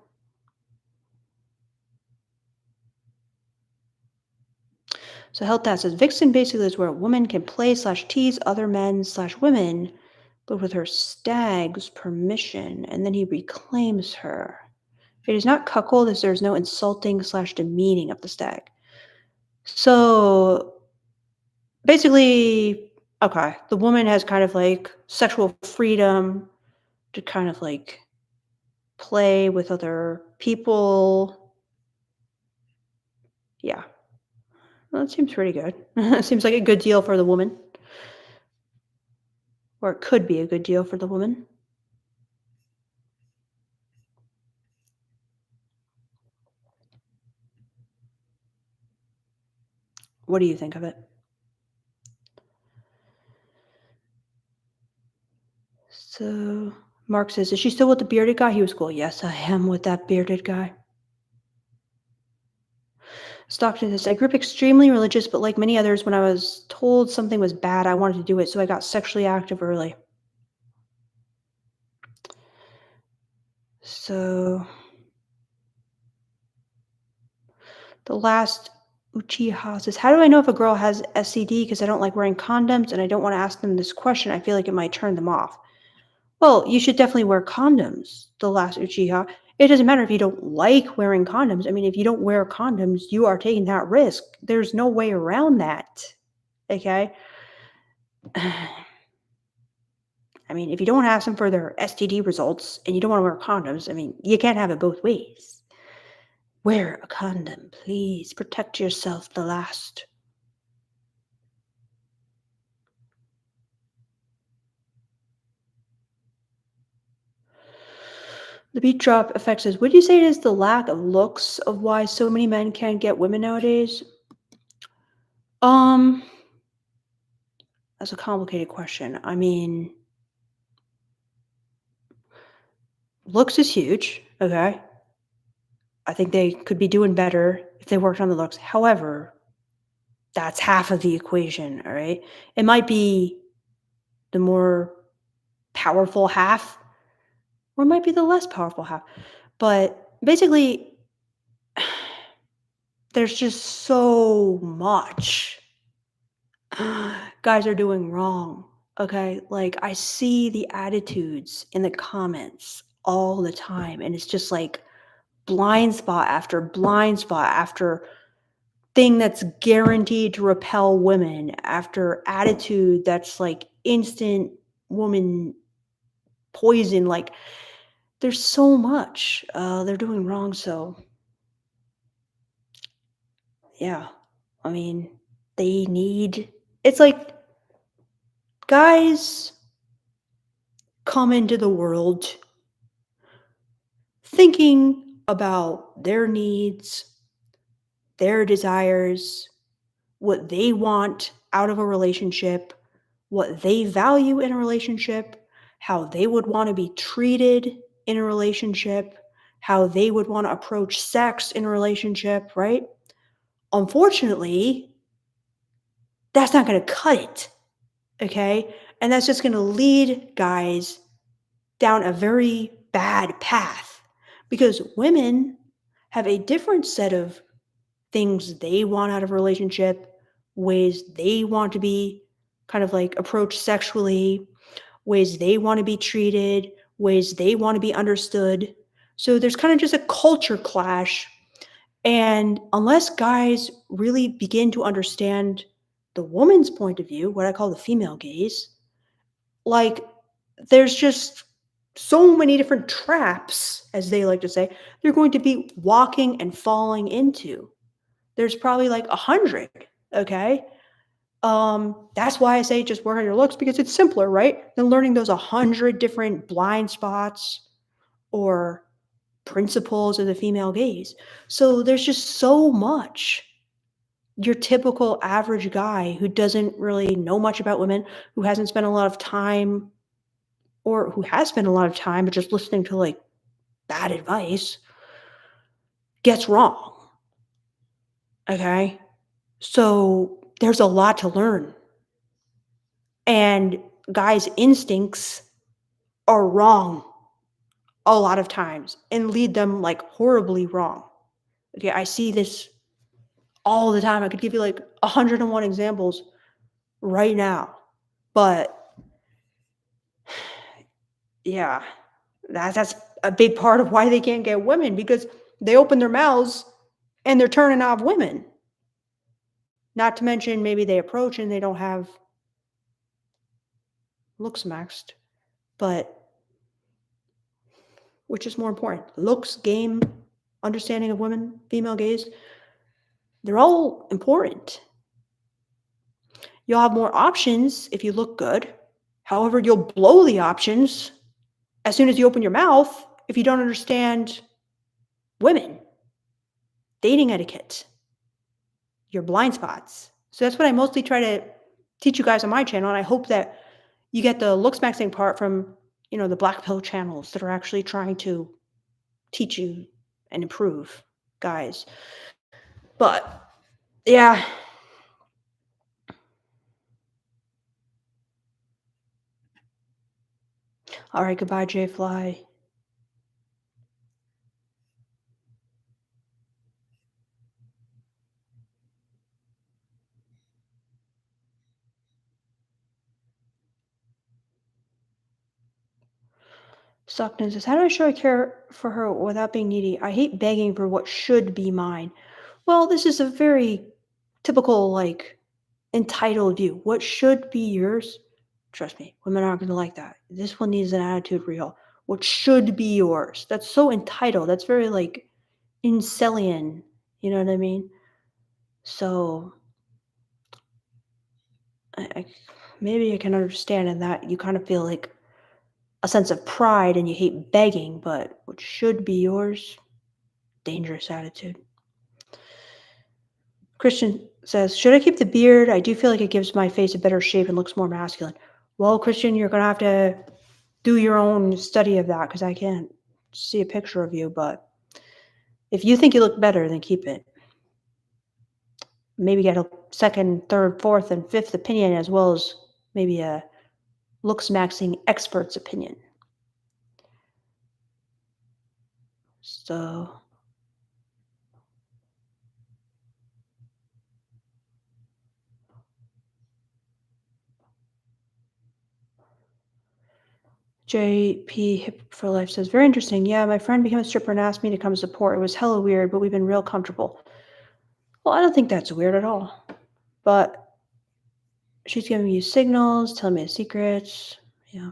So Health Dad says Vixen basically is where a woman can play slash tease other men slash women, but with her stag's permission, and then he reclaims her. It is not cuckold as there is no insulting slash demeaning of the stag. So basically, okay, the woman has kind of like sexual freedom to kind of like play with other people. Yeah, well, that seems pretty good. Seems like a good deal for the woman, or it could be a good deal for the woman. What do you think of it? So Mark says, "Is she still with the bearded guy? He was cool." Yes, I am with that bearded guy. Stockton says, "I grew up extremely religious, but like many others, when I was told something was bad, I wanted to do it, so I got sexually active early." So the last Uchiha says, "How do I know if a girl has SCD? Because I don't like wearing condoms and I don't want to ask them this question. I feel like it might turn them off." Well, you should definitely wear condoms, the last Uchiha. It doesn't matter if you don't like wearing condoms. I mean, if you don't wear condoms, you are taking that risk. There's no way around that. Okay? I mean, if you don't ask them for their STD results and you don't want to wear condoms, I mean, you can't have it both ways. Wear a condom, please. Protect yourself the last. The beat drop effect says, "Would you say it is the lack of looks of why so many men can't get women nowadays?" Um, that's a complicated question. I mean, looks is huge, okay? I think they could be doing better if they worked on the looks. However, that's half of the equation, all right? It might be the more powerful half, or it might be the less powerful half. But basically, there's just so much guys are doing wrong. Okay. Like, I see the attitudes in the comments all the time, and it's just like blind spot after thing that's guaranteed to repel women, after attitude that's like instant woman poison. Like, there's so much they're doing wrong. So, yeah, I mean, they need, it's like guys come into the world thinking about their needs, their desires, what they want out of a relationship, what they value in a relationship, how they would want to be treated in a relationship, how they would want to approach sex in a relationship, right? Unfortunately, that's not going to cut it, okay? And that's just going to lead guys down a very bad path because women have a different set of things they want out of a relationship, ways they want to be kind of like approached sexually, ways they want to be treated, ways they want to be understood. So there's kind of just a culture clash. And unless guys really begin to understand the woman's point of view, what I call the female gaze, like there's just so many different traps, as they like to say, they're going to be walking and falling into. There's probably like 100, okay? That's why I say just work on your looks because it's simpler, right? Than learning those 100 different blind spots or principles of the female gaze. So there's just so much. Your typical average guy who doesn't really know much about women, who hasn't spent a lot of time, or who has spent a lot of time but just listening to like bad advice, gets wrong. Okay. So there's a lot to learn. And guys' instincts are wrong a lot of times and lead them like horribly wrong. Okay, I see this all the time. I could give you like 101 examples right now. But yeah, that's a big part of why they can't get women because they open their mouths and they're turning off women. Not to mention maybe they approach and they don't have looks maxed, but which is more important? Looks, game, understanding of women, female gaze, they're all important. You'll have more options if you look good. However, you'll blow the options as soon as you open your mouth if you don't understand women, dating etiquette, your blind spots. So that's what I mostly try to teach you guys on my channel. And I hope that you get the looks maxing part from, the black pill channels that are actually trying to teach you and improve guys. But yeah. All right. Goodbye, J Fly. Stockton says, how do I show I care for her without being needy? I hate begging for what should be mine. Well, this is a very typical, like, entitled view. What should be yours? Trust me, women aren't going to like that. This one needs an attitude reel. What should be yours? That's so entitled. That's very, like, incelian. You know what I mean? So, I maybe I can understand in that you kind of feel like a sense of pride and you hate begging, but what should be yours? Dangerous attitude. Christian says, should I keep the beard? I do feel like it gives my face a better shape and looks more masculine. Well, Christian, you're going to have to do your own study of that because I can't see a picture of you. But if you think you look better, then keep it. Maybe get a second, third, fourth, and fifth opinion, as well as maybe a looks maxing expert's opinion. So, JP Hip for Life says, very interesting. Yeah, my friend became a stripper and asked me to come support. It was hella weird, but we've been real comfortable. Well, I don't think that's weird at all. But she's giving you signals, telling me secrets. Yeah.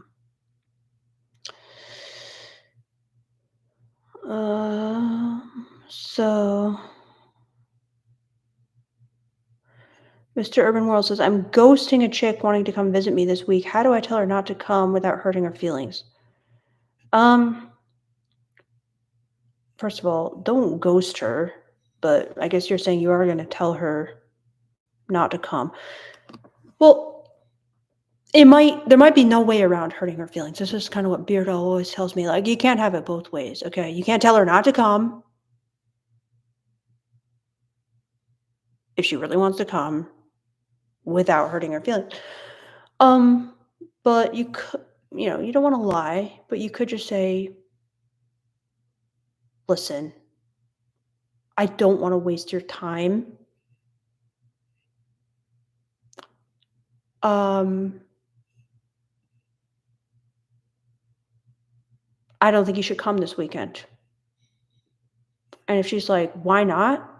So Mr. Urban World says, I'm ghosting a chick wanting to come visit me this week. How do I tell her not to come without hurting her feelings? First of all, don't ghost her, but I guess you're saying you are going to tell her not to come. Well, there might be no way around hurting her feelings. This is kind of what Beardo always tells me, like, you can't have it both ways, okay? You can't tell her not to come if she really wants to come without hurting her feelings. Um, but you could, you don't wanna lie, but you could just say, "Listen, I don't wanna waste your time. Um, I don't think you should come this weekend." And if she's like, "Why not?"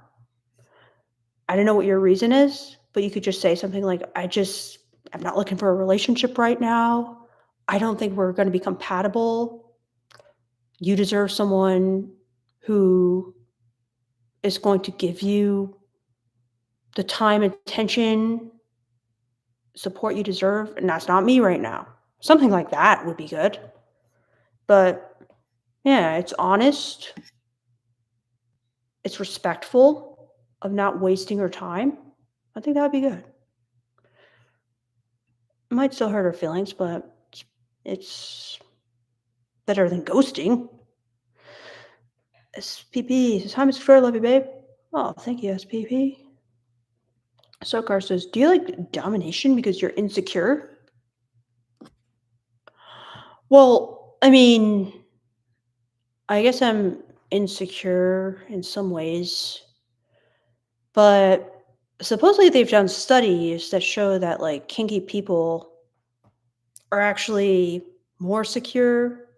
I don't know what your reason is, but you could just say something like, I'm not looking for a relationship right now. I don't think we're gonna be compatible. You deserve someone who is going to give you the time, attention, support you deserve, and that's not me right now." Something like that would be good. But yeah, it's honest, it's respectful of not wasting her time. I think that would be good. It might still hurt her feelings, but it's better than ghosting. SPP says, "Hi, Mr. Fair, love you, babe." Oh, thank you, SPP. Sokar says, "Do you like domination because you're insecure?" Well, I mean, I guess I'm insecure in some ways, but supposedly they've done studies that show that like kinky people are actually more secure,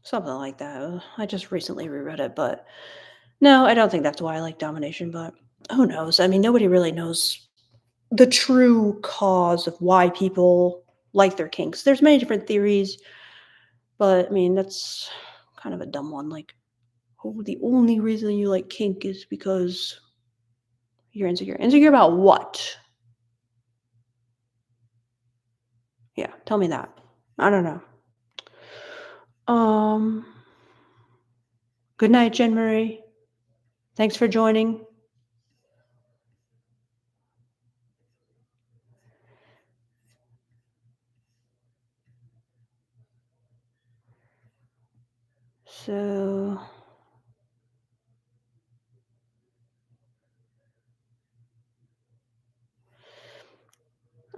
something like that. I just recently reread it, but no, I don't think that's why I like domination, but who knows? I mean, nobody really knows the true cause of why people like their kinks. There's many different theories, but I mean, that's kind of a dumb one. Like, oh, the only reason you like kink is because you're insecure. Insecure about what? Yeah, tell me that. I don't know. Um, Good night, Jen Marie. Thanks for joining. So,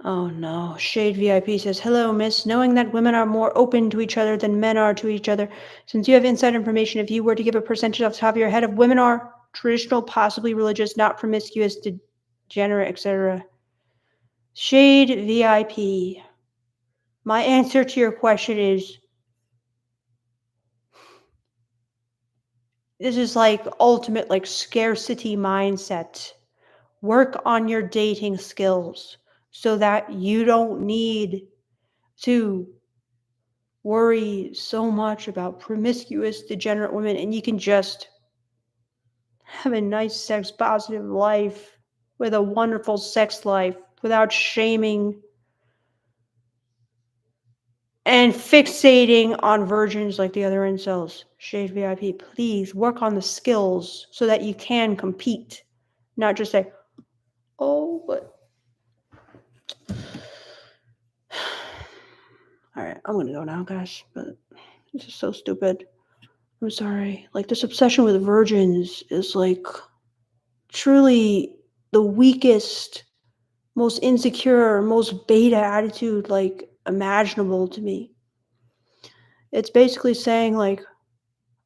oh no. Shade VIP says, "Hello, miss. Knowing that women are more open to each other than men are to each other, since you have inside information, if you were to give a percentage off the top of your head of women are traditional, possibly religious, not promiscuous, degenerate, etc." Shade VIP. My answer to your question is this is like ultimate like scarcity mindset. Work on your dating skills so that you don't need to worry so much about promiscuous, degenerate women, and you can just have a nice, sex positive life with a wonderful sex life without shaming and fixating on virgins like the other incels. Shade VIP, please work on the skills so that you can compete, not just say, "Oh, but." All right, I'm gonna go now, guys, but this is so stupid. I'm sorry. Like, this obsession with virgins is like truly the weakest, most insecure, most beta attitude like imaginable to me. It's basically saying like,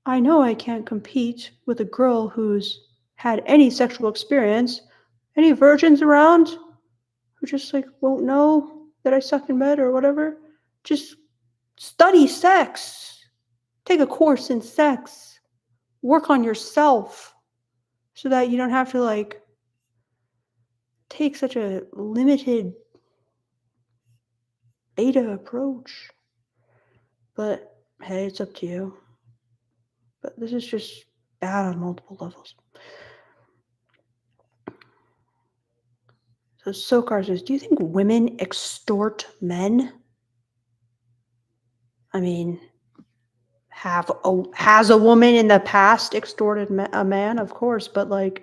I know I can't compete with a girl who's had any sexual experience. Any virgins around who just like won't know that I suck in bed or whatever? Just study sex. Take a course in sex. Work on yourself so that you don't have to like take such a limited beta approach. But hey, it's up to you. But this is just bad on multiple levels. So Sokar says, "Do you think women extort men?" I mean, has a woman in the past extorted a man? Of course, but like,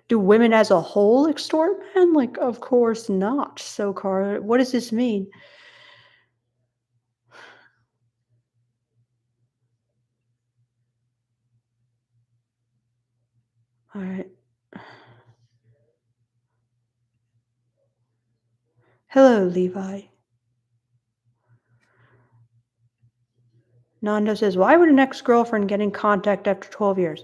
do women as a whole extort men? Like, of course not. Sokar, what does this mean? All right. Hello, Levi. Nando says, why would an ex-girlfriend get in contact after 12 years?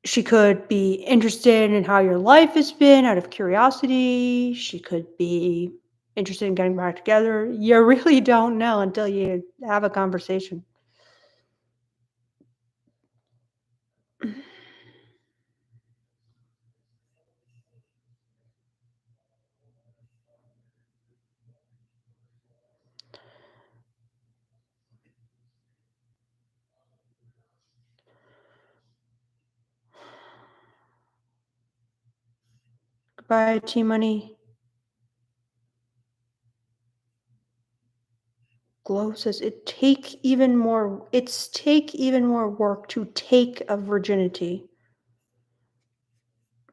She could be interested in how your life has been out of curiosity. She could be interested in getting back together. You really don't know until you have a conversation. Goodbye, T-Money. Glow says it's take even more work to take a virginity.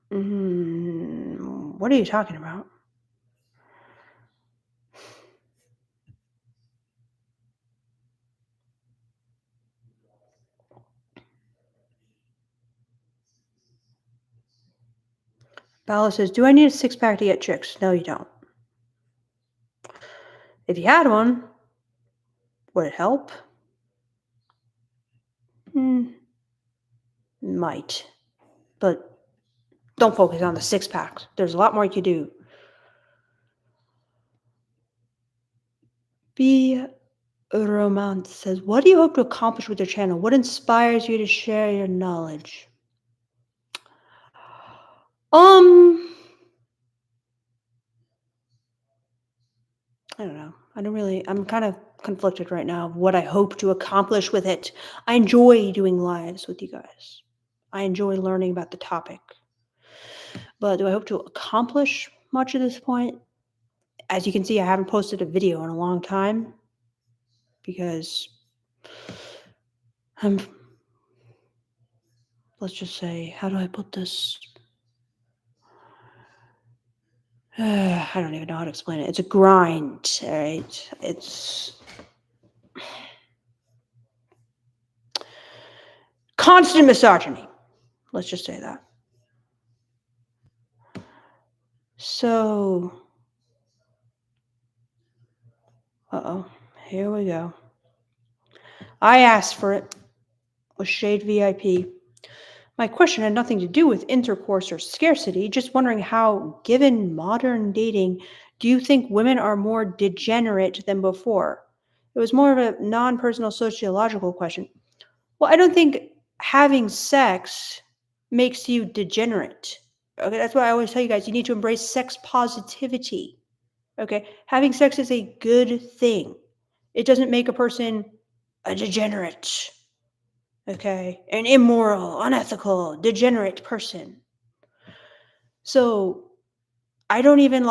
What are you talking about? Bala says, do I need a six-pack to get chicks? No, you don't. If you had one, would it help? Might. But don't focus on the six-packs. There's a lot more you could do. B. Romance says, what do you hope to accomplish with your channel? What inspires you to share your knowledge? I don't know. I'm kind of conflicted right now of what I hope to accomplish with it. I enjoy doing lives with you guys. I enjoy learning about the topic. But do I hope to accomplish much at this point? As you can see, I haven't posted a video in a long time because I'm, let's just say, how do I put this? I don't even know how to explain it. It's a grind, all right? It's constant misogyny. Let's just say that. So, here we go. I asked for it with Shade VIP. My question had nothing to do with intercourse or scarcity, just wondering how, given modern dating, do you think women are more degenerate than before? It was more of a non-personal sociological question. Well, I don't think having sex makes you degenerate. Okay, that's why I always tell you guys you need to embrace sex positivity. Okay, having sex is a good thing. It doesn't make a person a degenerate. Okay, an immoral, unethical, degenerate person. So I don't even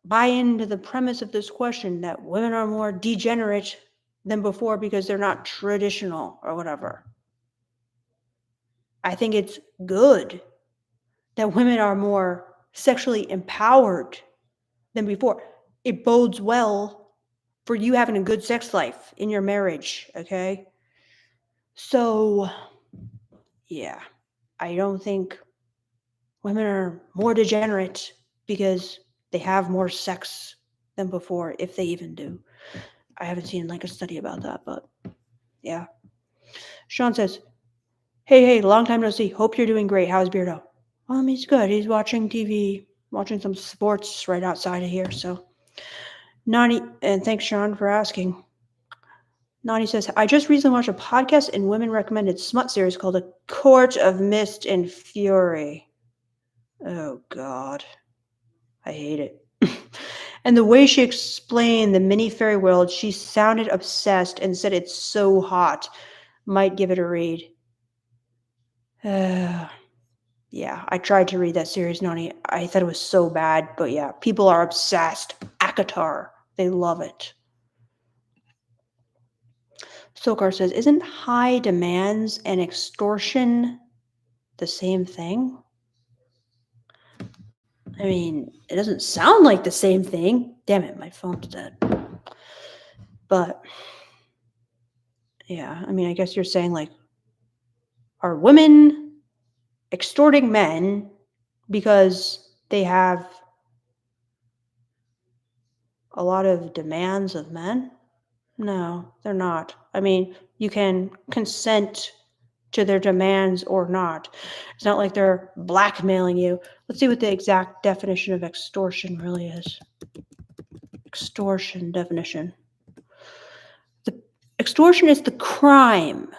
buy into the premise of this question that women are more degenerate than before because they're not traditional or whatever. I think it's good that women are more sexually empowered than before. It bodes well for you having a good sex life in your marriage, okay? So, yeah, I don't think women are more degenerate because they have more sex than before, if they even do. I haven't seen a study about that, but yeah. Sean says, hey, long time no see. Hope you're doing great. How's Beardo? He's good. He's watching TV, watching some sports right outside of here. So, Nani, and thanks, Sean, for asking. Nani says, I just recently watched a podcast and women recommended smut series called A Court of Mist and Fury. Oh, God. I hate it. And the way she explained the mini fairy world, she sounded obsessed and said it's so hot. Might give it a read. Yeah, I tried to read that series, Nani. I thought it was so bad, but yeah, people are obsessed. Akatar. They love it. Sokar says, isn't high demands and extortion the same thing? I mean, it doesn't sound like the same thing. Damn it, my phone's dead. But, yeah, I mean, I guess you're saying, Are women extorting men because they have a lot of demands of men? No, they're not. I mean, you can consent to their demands or not. It's not like they're blackmailing you. Let's see what the exact definition of extortion really is. Extortion definition. The extortion is the crime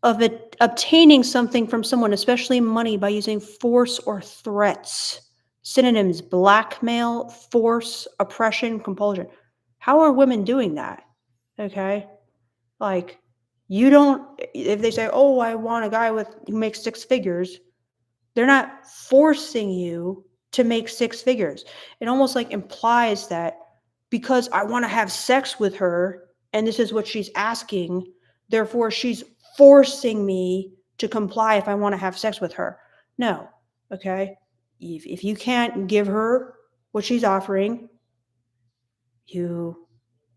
of it, obtaining something from someone, especially money, by using force or threats. Synonyms: blackmail, force, oppression, compulsion. How are women doing that? Okay. Like, you don't, if they say, oh, I want a guy who makes six figures, they're not forcing you to make six figures. It almost like implies that because I want to have sex with her and this is what she's asking, therefore she's forcing me to comply if I want to have sex with her. No. Okay. If you can't give her what she's offering, you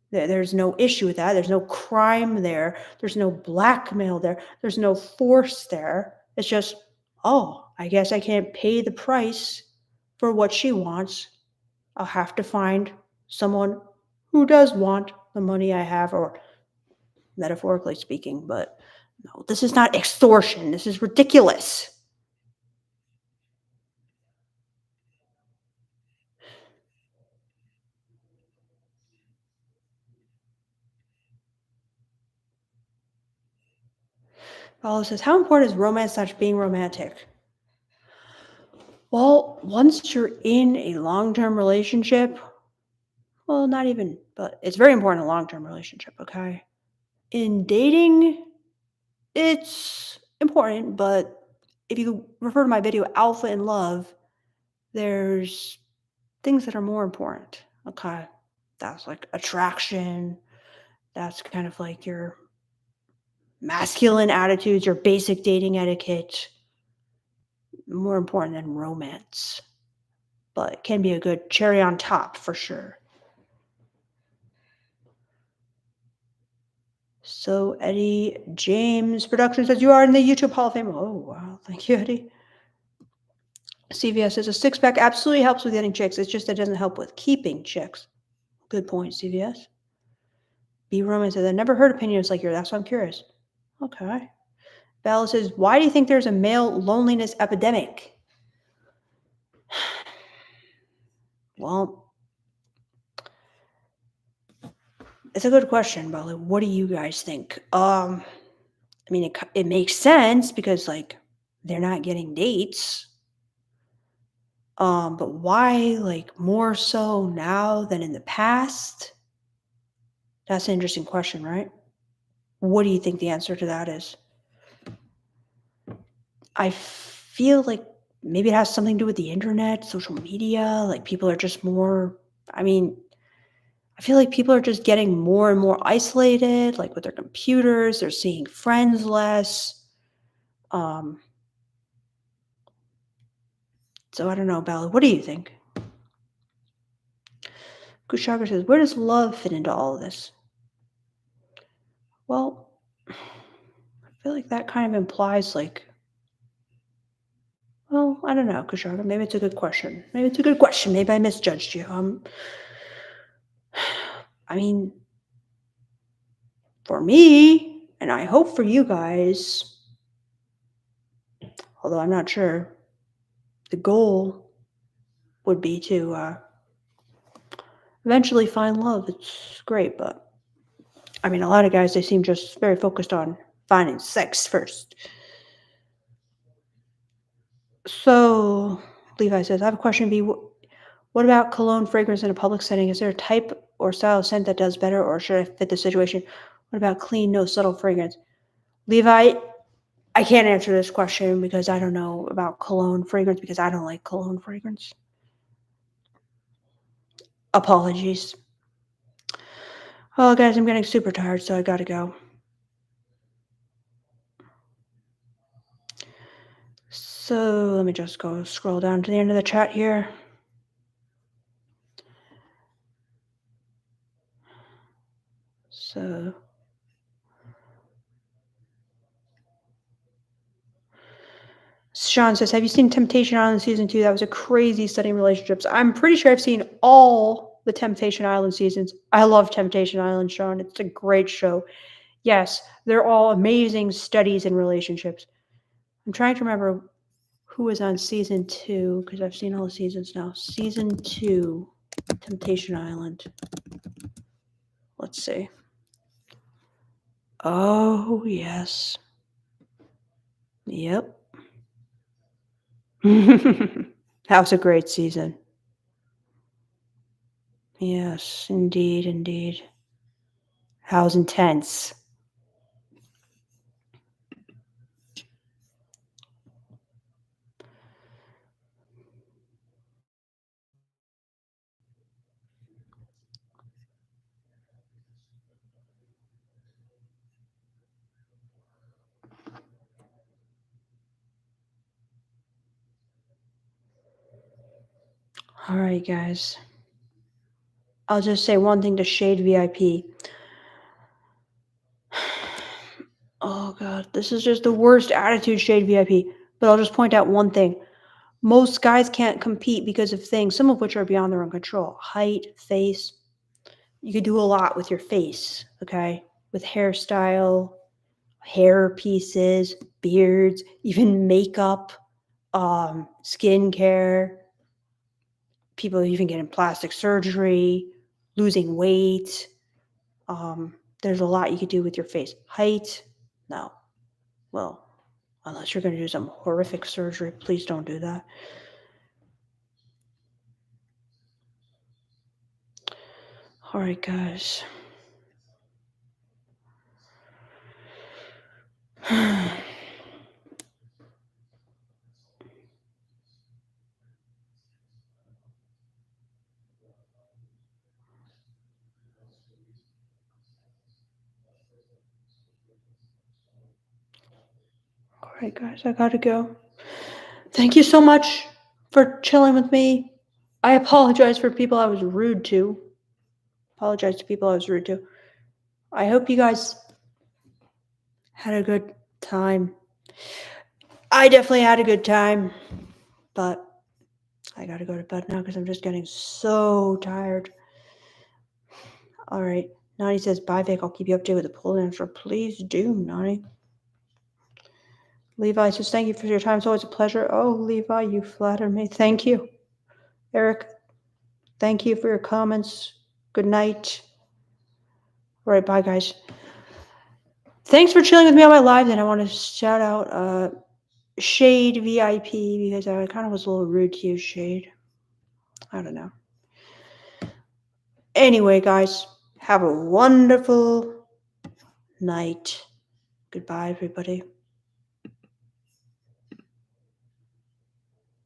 there's no issue with that. There's no crime there. There's no blackmail there. There's no force there. It's just, oh, I guess I can't pay the price for what she wants. I'll have to find someone who does want the money I have, or metaphorically speaking. But no, this is not extortion. This is ridiculous. Paula says, how important is romance slash being romantic? Well, once you're in a long term relationship, well, not even, but it's very important in a long-term relationship, okay? In dating, it's important, but if you refer to my video Alpha in Love, there's things that are more important, okay? That's like attraction, that's kind of like your masculine attitudes, your basic dating etiquette, more important than romance, but it can be a good cherry on top for sure. So Eddie James Production says you are in the YouTube Hall of Fame. Oh wow, thank you, Eddie. CVS says a six pack absolutely helps with getting chicks. It's just that it doesn't help with keeping chicks. Good point, CVS. B Roman says I never heard opinions like yours. That's why I'm curious. Okay. Val says, why do you think there's a male loneliness epidemic? Well, it's a good question, but like, what do you guys think? I mean, it makes sense because like they're not getting dates. But why like more so now than in the past? That's an interesting question, right? What do you think the answer to that is? I feel like maybe it has something to do with the internet, social media. Like people are just more, I mean, I feel like people are just getting more and more isolated, like with their computers, they're seeing friends less. Um, so I don't know, Bella, what do you think? Kushagra says, where does love fit into all of this? Well, I feel like that kind of implies like, well, I don't know, Kushagra. Maybe it's a good question. Maybe it's a good question. Maybe I misjudged you. I mean, for me, and I hope for you guys, although I'm not sure, the goal would be to eventually find love. It's great, but I mean, a lot of guys, they seem just very focused on finding sex first. So, Levi says, I have a question, V. What about cologne fragrance in a public setting? Is there a type or style of scent that does better, or should I fit the situation? What about clean, no subtle fragrance? Levi, I can't answer this question because I don't know about cologne fragrance because I don't like cologne fragrance. Apologies. Oh, guys, I'm getting super tired, so I gotta go. So let me just go scroll down to the end of the chat here. So Sean says, have you seen Temptation Island season 2? That was a crazy study in relationships. I'm pretty sure I've seen all the Temptation Island seasons. I love Temptation Island, Sean. It's a great show. Yes, they're all amazing studies in relationships. I'm trying to remember who was on season 2 because I've seen all the seasons now. Season 2, Temptation Island. Let's see. Oh, yes. Yep. That was a great season. Yes, indeed, indeed. That was intense. All right, guys. I'll just say one thing to Shade VIP. Oh, God. This is just the worst attitude, Shade VIP. But I'll just point out one thing. Most guys can't compete because of things, some of which are beyond their own control. Height, face. You could do a lot with your face, okay? With hairstyle, hair pieces, beards, even makeup, skincare. People even getting plastic surgery, losing weight. There's a lot you could do with your face. Height, no. Well, unless you're going to do some horrific surgery, please don't do that. All right, guys. All right, guys, I gotta go. Thank you so much for chilling with me. I apologize for people I was rude to. Apologize to people I was rude to. I hope you guys had a good time. I definitely had a good time, but I gotta go to bed now because I'm just getting so tired. All right. Nani says, bye, Vic. I'll keep you updated with the poll answer. Please do, Nani. Levi says, thank you for your time. It's always a pleasure. Oh, Levi, you flatter me. Thank you. Eric, thank you for your comments. Good night. All right, bye, guys. Thanks for chilling with me on my live. Then I want to shout out Shade VIP because I kind of was a little rude to you, Shade. I don't know. Anyway, guys, have a wonderful night. Goodbye, everybody.